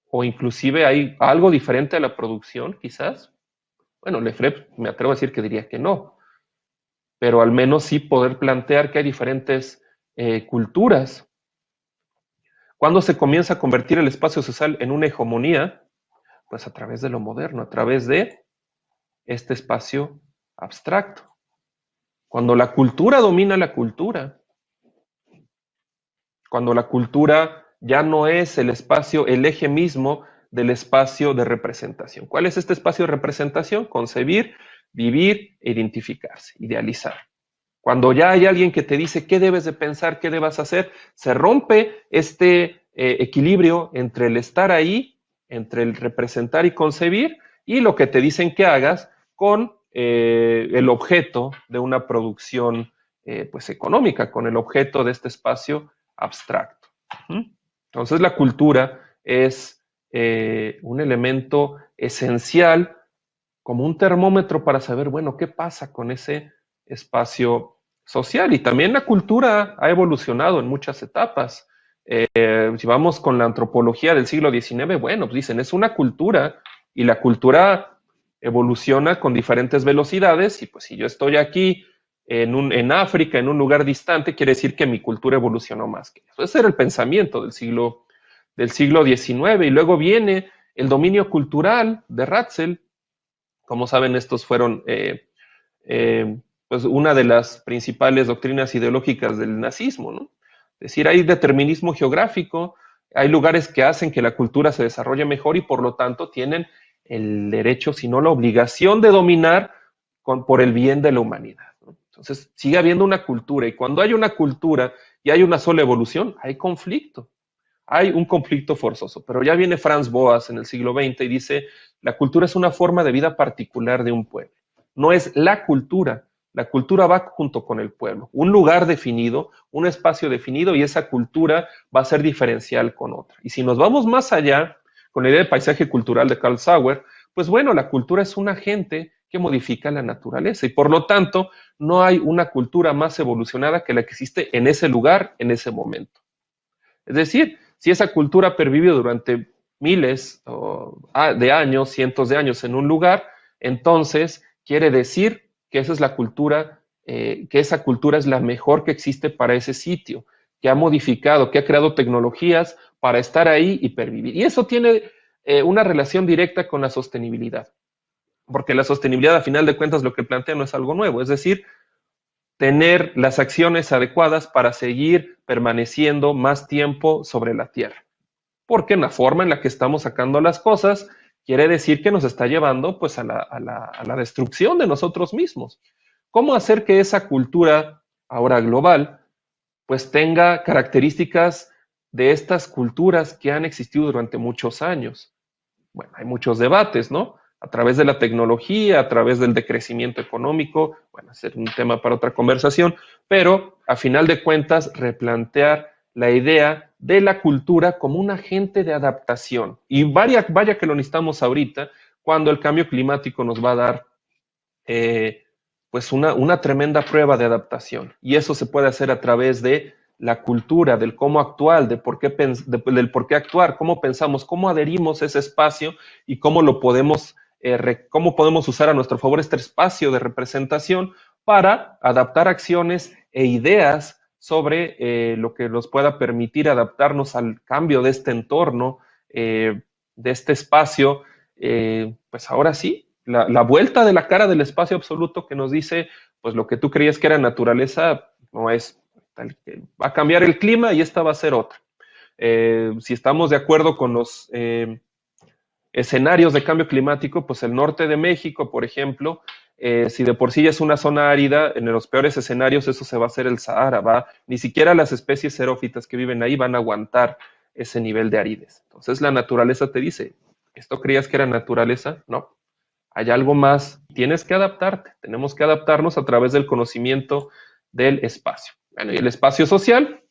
¿O inclusive hay algo diferente a la producción, quizás? Bueno, Lefebvre me atrevo a decir que diría que no, pero al menos sí poder plantear que hay diferentes culturas. ¿Cuándo se comienza a convertir el espacio social en una hegemonía? Pues a través de lo moderno, a través de este espacio abstracto. Cuando la cultura domina la cultura, cuando la cultura ya no es el espacio, el eje mismo del espacio de representación. ¿Cuál es este espacio de representación? Concebir, vivir, identificarse, idealizar. Cuando ya hay alguien que te dice qué debes de pensar, qué debas hacer, se rompe este equilibrio entre el estar ahí, entre el representar y concebir, y lo que te dicen que hagas con el objeto de una producción pues económica, con el objeto de este espacio abstracto. Entonces la cultura es un elemento esencial como un termómetro para saber, bueno, qué pasa con ese espacio social. Y también la cultura ha evolucionado en muchas etapas. Si vamos con la antropología del siglo XIX, bueno, pues dicen, es una cultura y la cultura evoluciona con diferentes velocidades y pues si yo estoy aquí en África, en un lugar distante, quiere decir que mi cultura evolucionó más que eso. Ese era el pensamiento del siglo XIX y luego viene el dominio cultural de Ratzel. Como saben, estos fueron pues una de las principales doctrinas ideológicas del nazismo, ¿no? Es decir, hay determinismo geográfico, hay lugares que hacen que la cultura se desarrolle mejor y por lo tanto tienen el derecho, si no la obligación de dominar por el bien de la humanidad, ¿no? Entonces, sigue habiendo una cultura y cuando hay una cultura y hay una sola evolución, hay conflicto. Hay un conflicto forzoso, pero ya viene Franz Boas en el siglo XX y dice, la cultura es una forma de vida particular de un pueblo. No es la cultura va junto con el pueblo. Un lugar definido, un espacio definido y esa cultura va a ser diferencial con otra. Y si nos vamos más allá, con la idea de paisaje cultural de Carl Sauer, pues bueno, la cultura es un agente que modifica la naturaleza y por lo tanto no hay una cultura más evolucionada que la que existe en ese lugar, en ese momento. Es decir, si esa cultura ha pervivido durante miles de años, cientos de años en un lugar, entonces quiere decir que esa es la cultura, que esa cultura es la mejor que existe para ese sitio, que ha modificado, que ha creado tecnologías para estar ahí y pervivir. Y eso tiene una relación directa con la sostenibilidad, porque la sostenibilidad, a final de cuentas, lo que plantea no es algo nuevo, es decir, tener las acciones adecuadas para seguir permaneciendo más tiempo sobre la Tierra. Porque en la forma en la que estamos sacando las cosas quiere decir que nos está llevando pues a la destrucción de nosotros mismos. ¿Cómo hacer que esa cultura ahora global pues tenga características de estas culturas que han existido durante muchos años? Bueno, hay muchos debates, ¿no? A través de la tecnología, a través del decrecimiento económico, bueno, ese es un tema para otra conversación, pero a final de cuentas replantear la idea de la cultura como un agente de adaptación. Y vaya que lo necesitamos ahorita, cuando el cambio climático nos va a dar pues una tremenda prueba de adaptación. Y eso se puede hacer a través de la cultura, del cómo actuar, del por qué actuar, cómo pensamos, cómo adherimos a ese espacio y cómo lo podemos, cómo podemos usar a nuestro favor este espacio de representación para adaptar acciones e ideas sobre lo que nos pueda permitir adaptarnos al cambio de este entorno, de este espacio, pues ahora sí, la vuelta de la cara del espacio absoluto que nos dice, pues lo que tú creías que era naturaleza no es. Va a cambiar el clima y esta va a ser otra. Si estamos de acuerdo con los escenarios de cambio climático, pues el norte de México, por ejemplo, si de por sí ya es una zona árida, en los peores escenarios eso se va a hacer el Sahara, ni siquiera las especies xerófitas que viven ahí van a aguantar ese nivel de aridez. Entonces la naturaleza te dice, ¿esto creías que era naturaleza? No, hay algo más, tienes que adaptarte, tenemos que adaptarnos a través del conocimiento del espacio. Bueno, y el espacio social,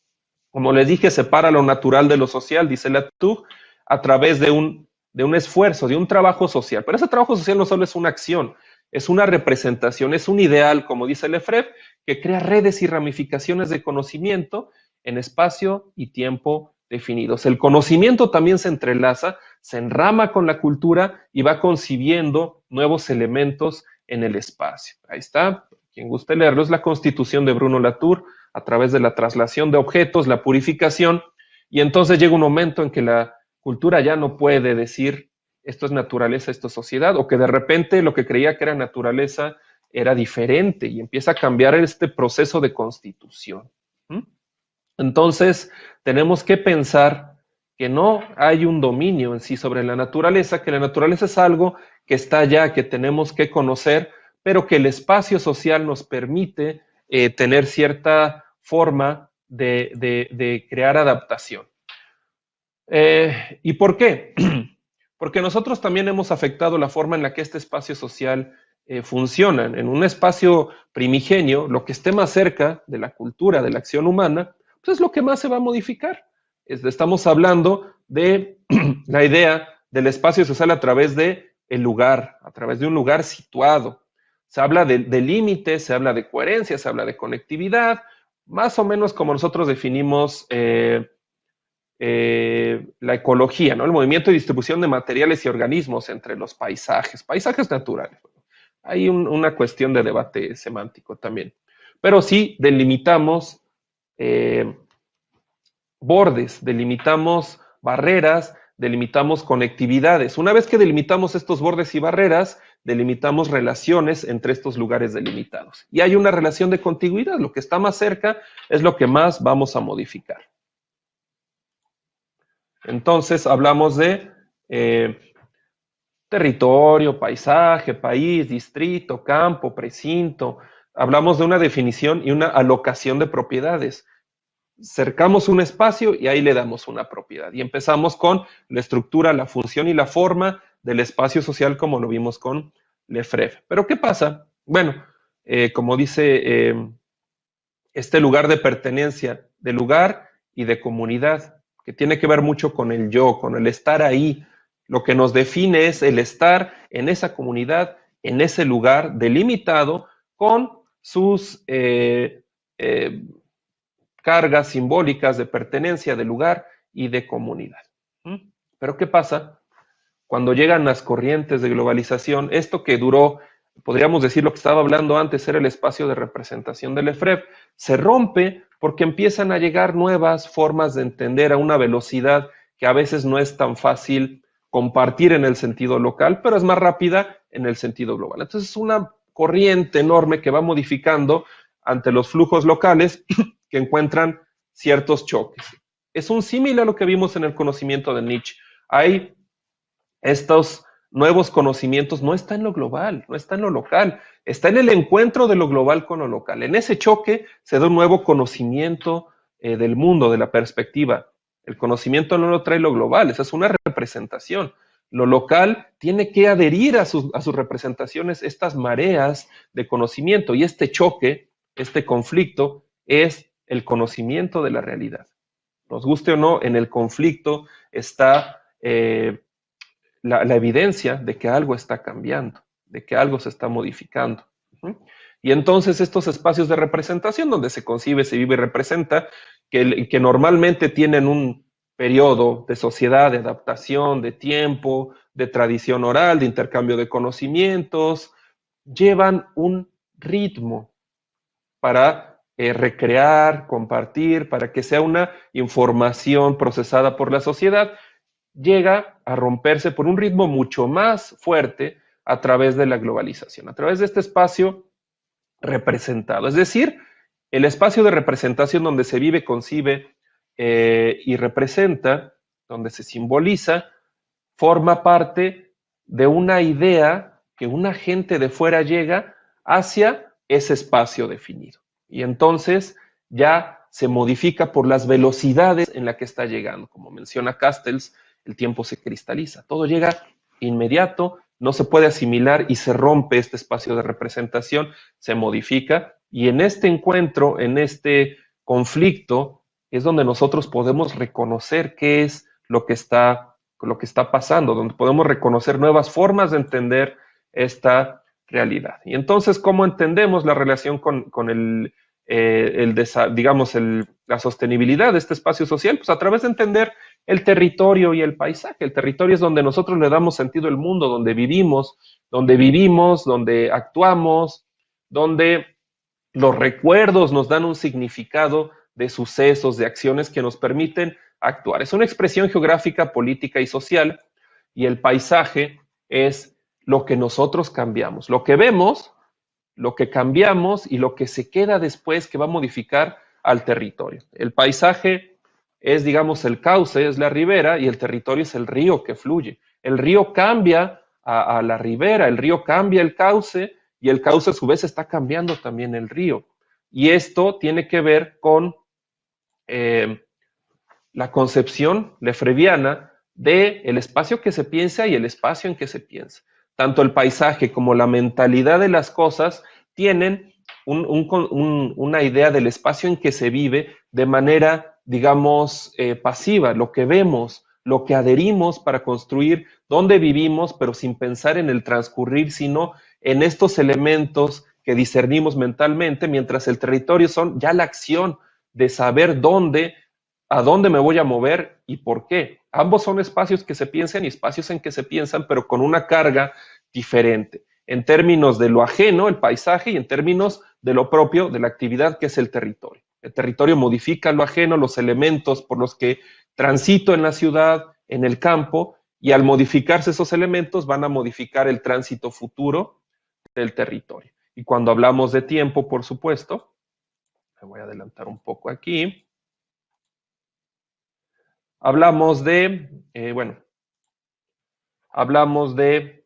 como les dije, separa lo natural de lo social, dice Latour, a través de un esfuerzo, de un trabajo social. Pero ese trabajo social no solo es una acción, es una representación, es un ideal, como dice Lefebvre, que crea redes y ramificaciones de conocimiento en espacio y tiempo definidos. El conocimiento también se entrelaza, se enrama con la cultura y va concibiendo nuevos elementos en el espacio. Ahí está, quien guste leerlo, es la Constitución de Bruno Latour, a través de la traslación de objetos, la purificación, y entonces llega un momento en que la cultura ya no puede decir esto es naturaleza, esto es sociedad, o que de repente lo que creía que era naturaleza era diferente y empieza a cambiar este proceso de constitución. Entonces, tenemos que pensar que no hay un dominio en sí sobre la naturaleza, que la naturaleza es algo que está allá, que tenemos que conocer, pero que el espacio social nos permite tener cierta forma de crear adaptación. ¿Y por qué? Porque nosotros también hemos afectado la forma en la que este espacio social funciona. En un espacio primigenio, lo que esté más cerca de la cultura, de la acción humana, pues es lo que más se va a modificar. Estamos hablando de la idea del espacio social a través de el lugar, a través de un lugar situado. Se habla de límites, se habla de coherencia, se habla de conectividad, más o menos como nosotros definimos la ecología, ¿no? El movimiento y distribución de materiales y organismos entre los paisajes naturales. Hay una cuestión de debate semántico también. Pero sí delimitamos bordes, delimitamos barreras, delimitamos conectividades. Una vez que delimitamos estos bordes y barreras, delimitamos relaciones entre estos lugares delimitados. Y hay una relación de contiguidad, lo que está más cerca es lo que más vamos a modificar. Entonces hablamos de territorio, paisaje, país, distrito, campo, precinto. Hablamos de una definición y una alocación de propiedades. Cercamos un espacio y ahí le damos una propiedad. Y empezamos con la estructura, la función y la forma del espacio social como lo vimos con Lefebvre. Pero ¿qué pasa? Bueno, como dice este lugar de pertenencia, de lugar y de comunidad, que tiene que ver mucho con el yo, con el estar ahí. Lo que nos define es el estar en esa comunidad, en ese lugar delimitado, con sus cargas simbólicas de pertenencia, de lugar y de comunidad. Pero ¿qué pasa cuando llegan las corrientes de globalización? Esto que duró, podríamos decir lo que estaba hablando antes, era el espacio de representación de Lefebvre, se rompe porque empiezan a llegar nuevas formas de entender a una velocidad que a veces no es tan fácil compartir en el sentido local, pero es más rápida en el sentido global. Entonces es una corriente enorme que va modificando ante los flujos locales que encuentran ciertos choques. Es un símil a lo que vimos en el conocimiento de Nietzsche. Hay estos nuevos conocimientos, no está en lo global, no está en lo local, está en el encuentro de lo global con lo local. En ese choque se da un nuevo conocimiento del mundo, de la perspectiva. El conocimiento no lo trae lo global, esa es una representación. Lo local tiene que adherir a sus representaciones, estas mareas de conocimiento, y este choque, este conflicto, es el conocimiento de la realidad. Nos guste o no, en el conflicto está la evidencia de que algo está cambiando, de que algo se está modificando. Y entonces estos espacios de representación donde se concibe, se vive y representa, que normalmente tienen un periodo de sociedad, de adaptación, de tiempo, de tradición oral, de intercambio de conocimientos, llevan un ritmo para recrear, compartir, para que sea una información procesada por la sociedad, llega a romperse por un ritmo mucho más fuerte a través de la globalización, a través de este espacio representado. Es decir, el espacio de representación donde se vive, concibe y representa, donde se simboliza, forma parte de una idea que una gente de fuera llega hacia ese espacio definido. Y entonces ya se modifica por las velocidades en las que está llegando. Como menciona Castells, el tiempo se cristaliza. Todo llega inmediato, no se puede asimilar y se rompe este espacio de representación, se modifica. Y en este encuentro, en este conflicto, es donde nosotros podemos reconocer qué es lo que está pasando, donde podemos reconocer nuevas formas de entender esta realidad. Y entonces, ¿cómo entendemos la relación con la sostenibilidad de este espacio social? Pues a través de entender el territorio y el paisaje. El territorio es donde nosotros le damos sentido al mundo, donde vivimos, donde actuamos, donde los recuerdos nos dan un significado de sucesos, de acciones que nos permiten actuar. Es una expresión geográfica, política y social, y el paisaje es lo que nosotros cambiamos, lo que vemos, lo que cambiamos y lo que se queda después que va a modificar al territorio. El paisaje es, digamos, el cauce, es la ribera, y el territorio es el río que fluye. El río cambia a la ribera, el río cambia el cauce, y el cauce a su vez está cambiando también el río. Y esto tiene que ver con la concepción lefebvriana del espacio que se piensa y el espacio en que se piensa. Tanto el paisaje como la mentalidad de las cosas tienen una idea del espacio en que se vive de manera, digamos, pasiva, lo que vemos, lo que adherimos para construir dónde vivimos, pero sin pensar en el transcurrir, sino en estos elementos que discernimos mentalmente, mientras el territorio son ya la acción de saber a dónde me voy a mover y por qué. Ambos son espacios que se piensan y espacios en que se piensan, pero con una carga diferente, en términos de lo ajeno, el paisaje, y en términos de lo propio, de la actividad que es el territorio. El territorio modifica lo ajeno, los elementos por los que transito en la ciudad, en el campo, y al modificarse esos elementos van a modificar el tránsito futuro del territorio. Y cuando hablamos de tiempo, por supuesto, me voy a adelantar un poco aquí, hablamos de, hablamos de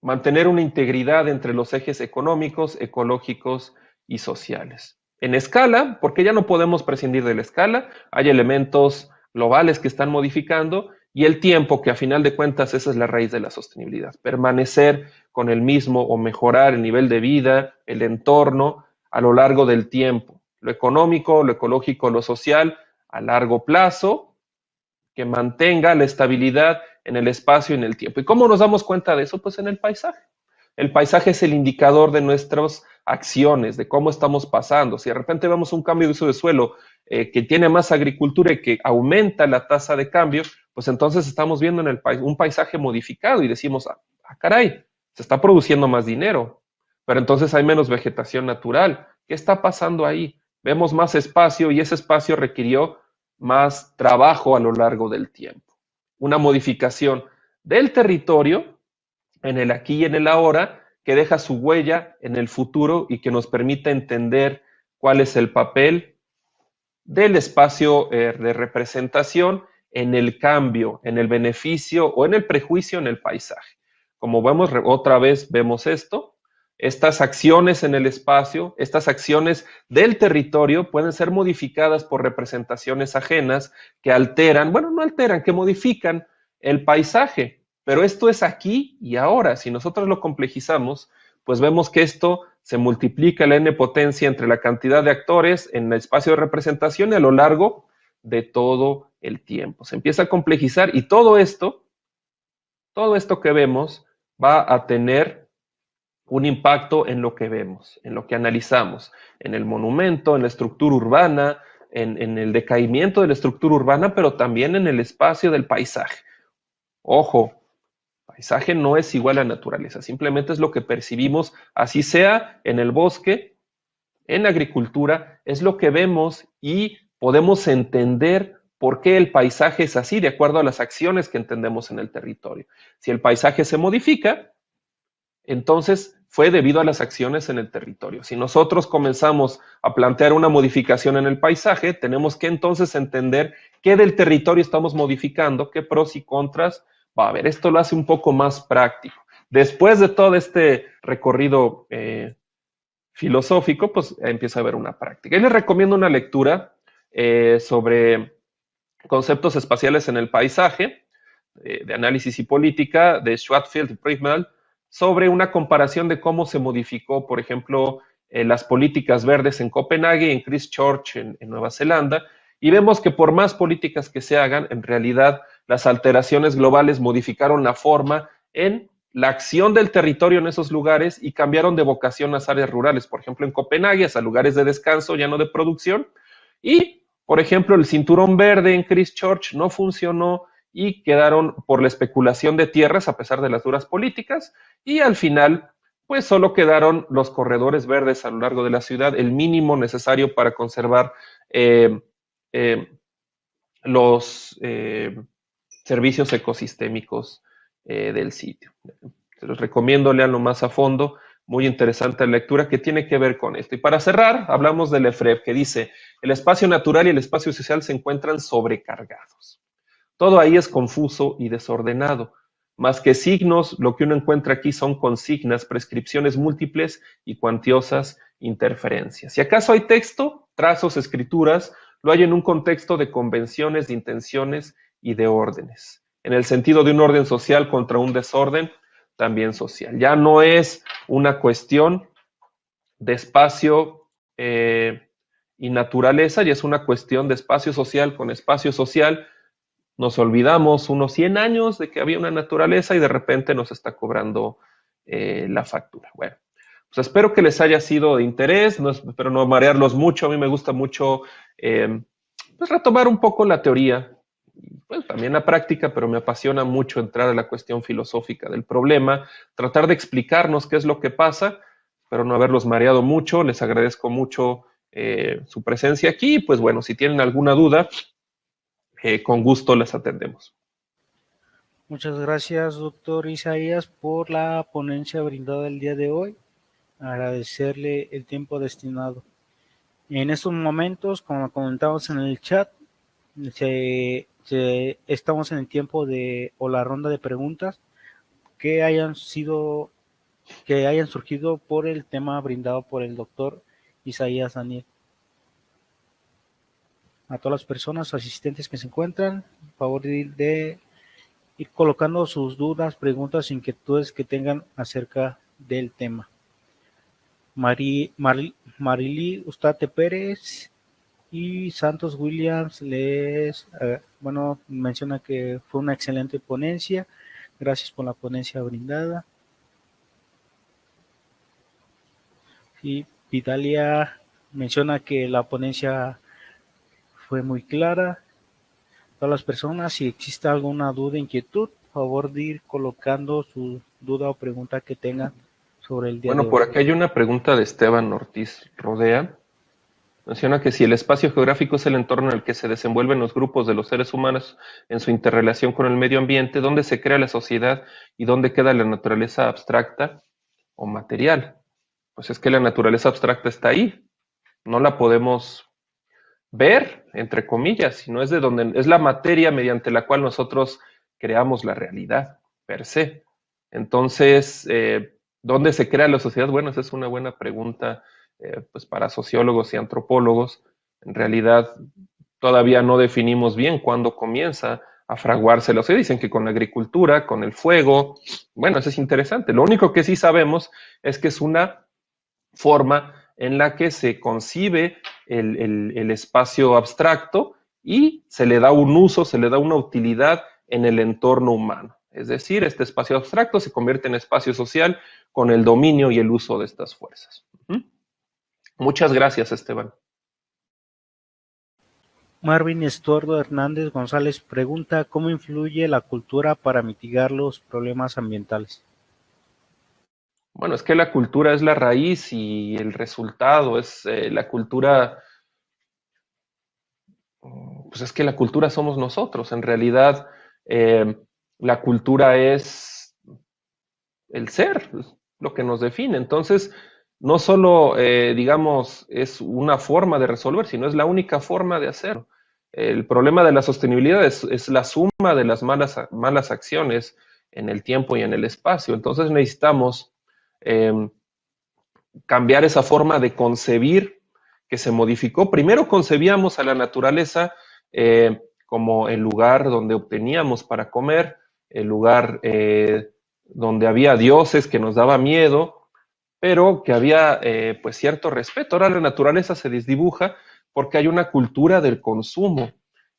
mantener una integridad entre los ejes económicos, ecológicos y sociales. En escala, porque ya no podemos prescindir de la escala, hay elementos globales que están modificando, y el tiempo, que a final de cuentas esa es la raíz de la sostenibilidad, permanecer con el mismo o mejorar el nivel de vida, el entorno a lo largo del tiempo, lo económico, lo ecológico, lo social, a largo plazo, que mantenga la estabilidad en el espacio y en el tiempo. ¿Y cómo nos damos cuenta de eso? Pues en el paisaje. El paisaje es el indicador de nuestras acciones, de cómo estamos pasando. Si de repente vemos un cambio de uso de suelo que tiene más agricultura y que aumenta la tasa de cambio, pues entonces estamos viendo en un paisaje modificado y decimos, caray, se está produciendo más dinero, pero entonces hay menos vegetación natural. ¿Qué está pasando ahí? Vemos más espacio y ese espacio requirió más trabajo a lo largo del tiempo. Una modificación del territorio en el aquí y en el ahora, que deja su huella en el futuro y que nos permite entender cuál es el papel del espacio de representación en el cambio, en el beneficio o en el prejuicio en el paisaje. Como vemos, otra vez vemos esto, estas acciones en el espacio, estas acciones del territorio pueden ser modificadas por representaciones ajenas que alteran, bueno, no alteran, que modifican el paisaje. Pero esto es aquí y ahora. Si nosotros lo complejizamos, pues vemos que esto se multiplica la n potencia entre la cantidad de actores en el espacio de representación y a lo largo de todo el tiempo. Se empieza a complejizar y todo esto que vemos va a tener un impacto en lo que vemos, en lo que analizamos, en el monumento, en la estructura urbana, en el decaimiento de la estructura urbana, pero también en el espacio del paisaje. Ojo, paisaje no es igual a naturaleza, simplemente es lo que percibimos, así sea en el bosque, en la agricultura, es lo que vemos y podemos entender por qué el paisaje es así, de acuerdo a las acciones que entendemos en el territorio. Si el paisaje se modifica, entonces fue debido a las acciones en el territorio. Si nosotros comenzamos a plantear una modificación en el paisaje, tenemos que entonces entender qué del territorio estamos modificando, qué pros y contras va a haber. Esto lo hace un poco más práctico. Después de todo este recorrido filosófico, pues empieza a haber una práctica. Y les recomiendo una lectura sobre conceptos espaciales en el paisaje, de análisis y política, de Schwarzschild y Primal, sobre una comparación de cómo se modificó, por ejemplo, las políticas verdes en Copenhague y en Christchurch, en Nueva Zelanda, y vemos que por más políticas que se hagan, en realidad las alteraciones globales modificaron la forma en la acción del territorio en esos lugares y cambiaron de vocación las áreas rurales, por ejemplo, en Copenhague, a lugares de descanso, ya no de producción, y, por ejemplo, el cinturón verde en Christchurch no funcionó y quedaron por la especulación de tierras a pesar de las duras políticas, y al final pues solo quedaron los corredores verdes a lo largo de la ciudad, el mínimo necesario para conservar los servicios ecosistémicos del sitio. Se los recomiendo, leanlo más a fondo, muy interesante la lectura que tiene que ver con esto. Y para cerrar, hablamos del Lefebvre, que dice, el espacio natural y el espacio social se encuentran sobrecargados. Todo ahí es confuso y desordenado. Más que signos, lo que uno encuentra aquí son consignas, prescripciones múltiples y cuantiosas interferencias. Si acaso hay texto, trazos, escrituras, lo hay en un contexto de convenciones, de intenciones y de órdenes. En el sentido de un orden social contra un desorden también social. Ya no es una cuestión de espacio y naturaleza, ya es una cuestión de espacio social con espacio social. Nos olvidamos unos 100 años de que había una naturaleza y de repente nos está cobrando la factura. Bueno, pues espero que les haya sido de interés, espero no marearlos mucho. A mí me gusta mucho pues retomar un poco la teoría, pues también la práctica, pero me apasiona mucho entrar a la cuestión filosófica del problema, tratar de explicarnos qué es lo que pasa, pero no haberlos mareado mucho. Les agradezco mucho su presencia aquí. Pues bueno, si tienen alguna duda, con gusto las atendemos. Muchas gracias, doctor Isaías, por la ponencia brindada el día de hoy. Agradecerle el tiempo destinado. En estos momentos, como comentamos en el chat, estamos en el tiempo o la ronda de preguntas que hayan surgido por el tema brindado por el doctor Isaías Daniel. A todas las personas asistentes que se encuentran, por favor de ir colocando sus dudas, preguntas, inquietudes que tengan acerca del tema. Marily Ustate Pérez y Santos Williams menciona que fue una excelente ponencia. Gracias por la ponencia brindada. Y Vidalia menciona que la ponencia fue muy clara. Todas las personas, si existe alguna duda, inquietud, por favor de ir colocando su duda o pregunta que tengan sobre el día de Bueno, hoy. por acá hay una pregunta de Esteban Ortiz Rodea. Menciona que si el espacio geográfico es el entorno en el que se desenvuelven los grupos de los seres humanos en su interrelación con el medio ambiente, ¿dónde se crea la sociedad y dónde queda la naturaleza abstracta o material? Pues es que la naturaleza abstracta está ahí, no la podemos ver, entre comillas, sino es de donde es la materia mediante la cual nosotros creamos la realidad per se. Entonces, ¿dónde se crea la sociedad? Bueno, esa es una buena pregunta pues para sociólogos y antropólogos. En realidad, todavía no definimos bien cuándo comienza a fraguarse la sociedad. Dicen que con la agricultura, con el fuego. Bueno, eso es interesante. Lo único que sí sabemos es que es una forma en la que se concibe el espacio abstracto y se le da un uso, se le da una utilidad en el entorno humano. Es decir, este espacio abstracto se convierte en espacio social con el dominio y el uso de estas fuerzas. Muchas gracias, Esteban. Marvin Estuardo Hernández González pregunta ¿cómo influye la cultura para mitigar los problemas ambientales? Bueno, es que la cultura es la raíz y el resultado es la cultura, pues es que la cultura somos nosotros. En realidad, la cultura es el ser, lo que nos define. Entonces, no solo, digamos, es una forma de resolver, sino es la única forma de hacerlo. El problema de la sostenibilidad es la suma de las malas acciones en el tiempo y en el espacio. Entonces necesitamos cambiar esa forma de concebir que se modificó. Primero concebíamos a la naturaleza como el lugar donde obteníamos para comer, el lugar donde había dioses que nos daba miedo, pero que había pues cierto respeto. Ahora la naturaleza se desdibuja porque hay una cultura del consumo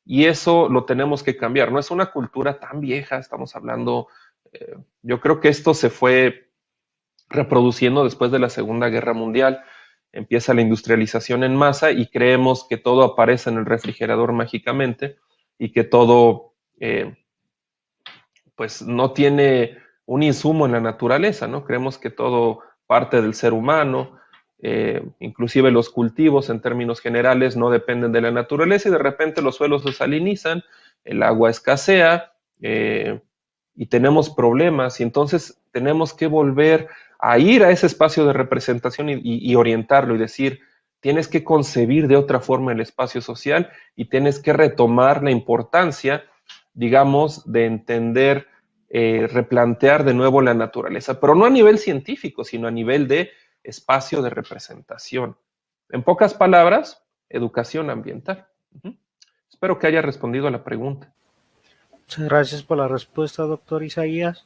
y eso lo tenemos que cambiar. No es una cultura tan vieja, estamos hablando, yo creo que esto se fue reproduciendo después de la Segunda Guerra Mundial. Empieza la industrialización en masa y creemos que todo aparece en el refrigerador mágicamente y que todo pues no tiene un insumo en la naturaleza, ¿no? Creemos que todo parte del ser humano, inclusive los cultivos en términos generales no dependen de la naturaleza y de repente los suelos se salinizan, el agua escasea y tenemos problemas y entonces tenemos que volver a ir a ese espacio de representación y orientarlo y decir, tienes que concebir de otra forma el espacio social y tienes que retomar la importancia, digamos, de entender, replantear de nuevo la naturaleza, pero no a nivel científico, sino a nivel de espacio de representación. En pocas palabras, educación ambiental. Espero que haya respondido a la pregunta. Muchas gracias por la respuesta, doctor Isaías.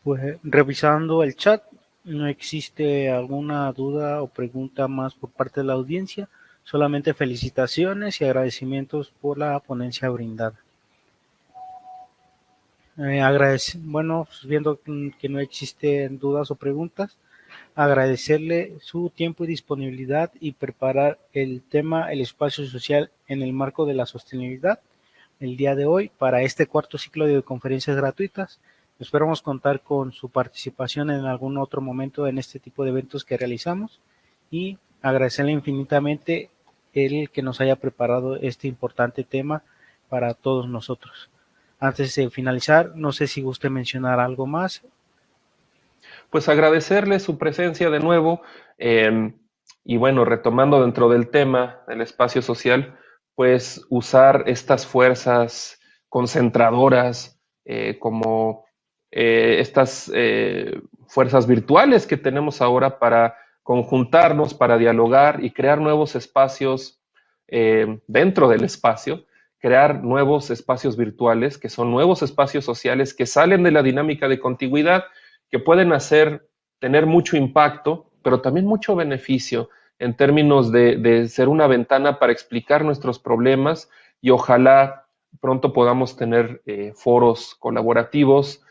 Pues revisando el chat, no existe alguna duda o pregunta más por parte de la audiencia, solamente felicitaciones y agradecimientos por la ponencia brindada. Bueno, viendo que no existen dudas o preguntas, agradecerle su tiempo y disponibilidad y preparar el tema, el espacio social en el marco de la sostenibilidad el día de hoy para este cuarto ciclo de conferencias gratuitas. Esperamos contar con su participación en algún otro momento en este tipo de eventos que realizamos y agradecerle infinitamente el que nos haya preparado este importante tema para todos nosotros. Antes de finalizar, no sé si guste mencionar algo más. Pues agradecerle su presencia de nuevo y bueno, retomando dentro del tema del espacio social, pues usar estas fuerzas concentradoras como estas fuerzas virtuales que tenemos ahora para conjuntarnos, para dialogar y crear nuevos espacios dentro del espacio, crear nuevos espacios virtuales que son nuevos espacios sociales que salen de la dinámica de contigüidad, que pueden tener mucho impacto, pero también mucho beneficio en términos de ser una ventana para explicar nuestros problemas y ojalá pronto podamos tener foros colaborativos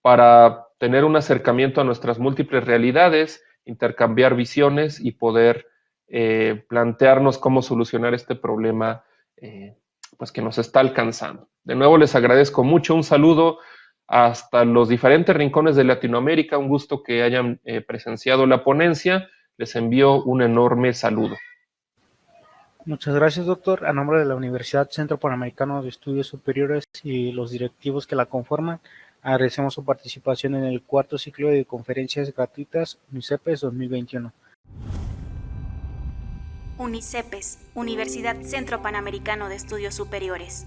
para tener un acercamiento a nuestras múltiples realidades, intercambiar visiones y poder plantearnos cómo solucionar este problema pues que nos está alcanzando. De nuevo les agradezco mucho, un saludo hasta los diferentes rincones de Latinoamérica, un gusto que hayan presenciado la ponencia, les envío un enorme saludo. Muchas gracias, doctor. A nombre de la Universidad Centro Panamericano de Estudios Superiores y los directivos que la conforman, agradecemos su participación en el cuarto ciclo de conferencias gratuitas UNICEPES 2021. UNICEPES, Universidad Centro Panamericano de Estudios Superiores.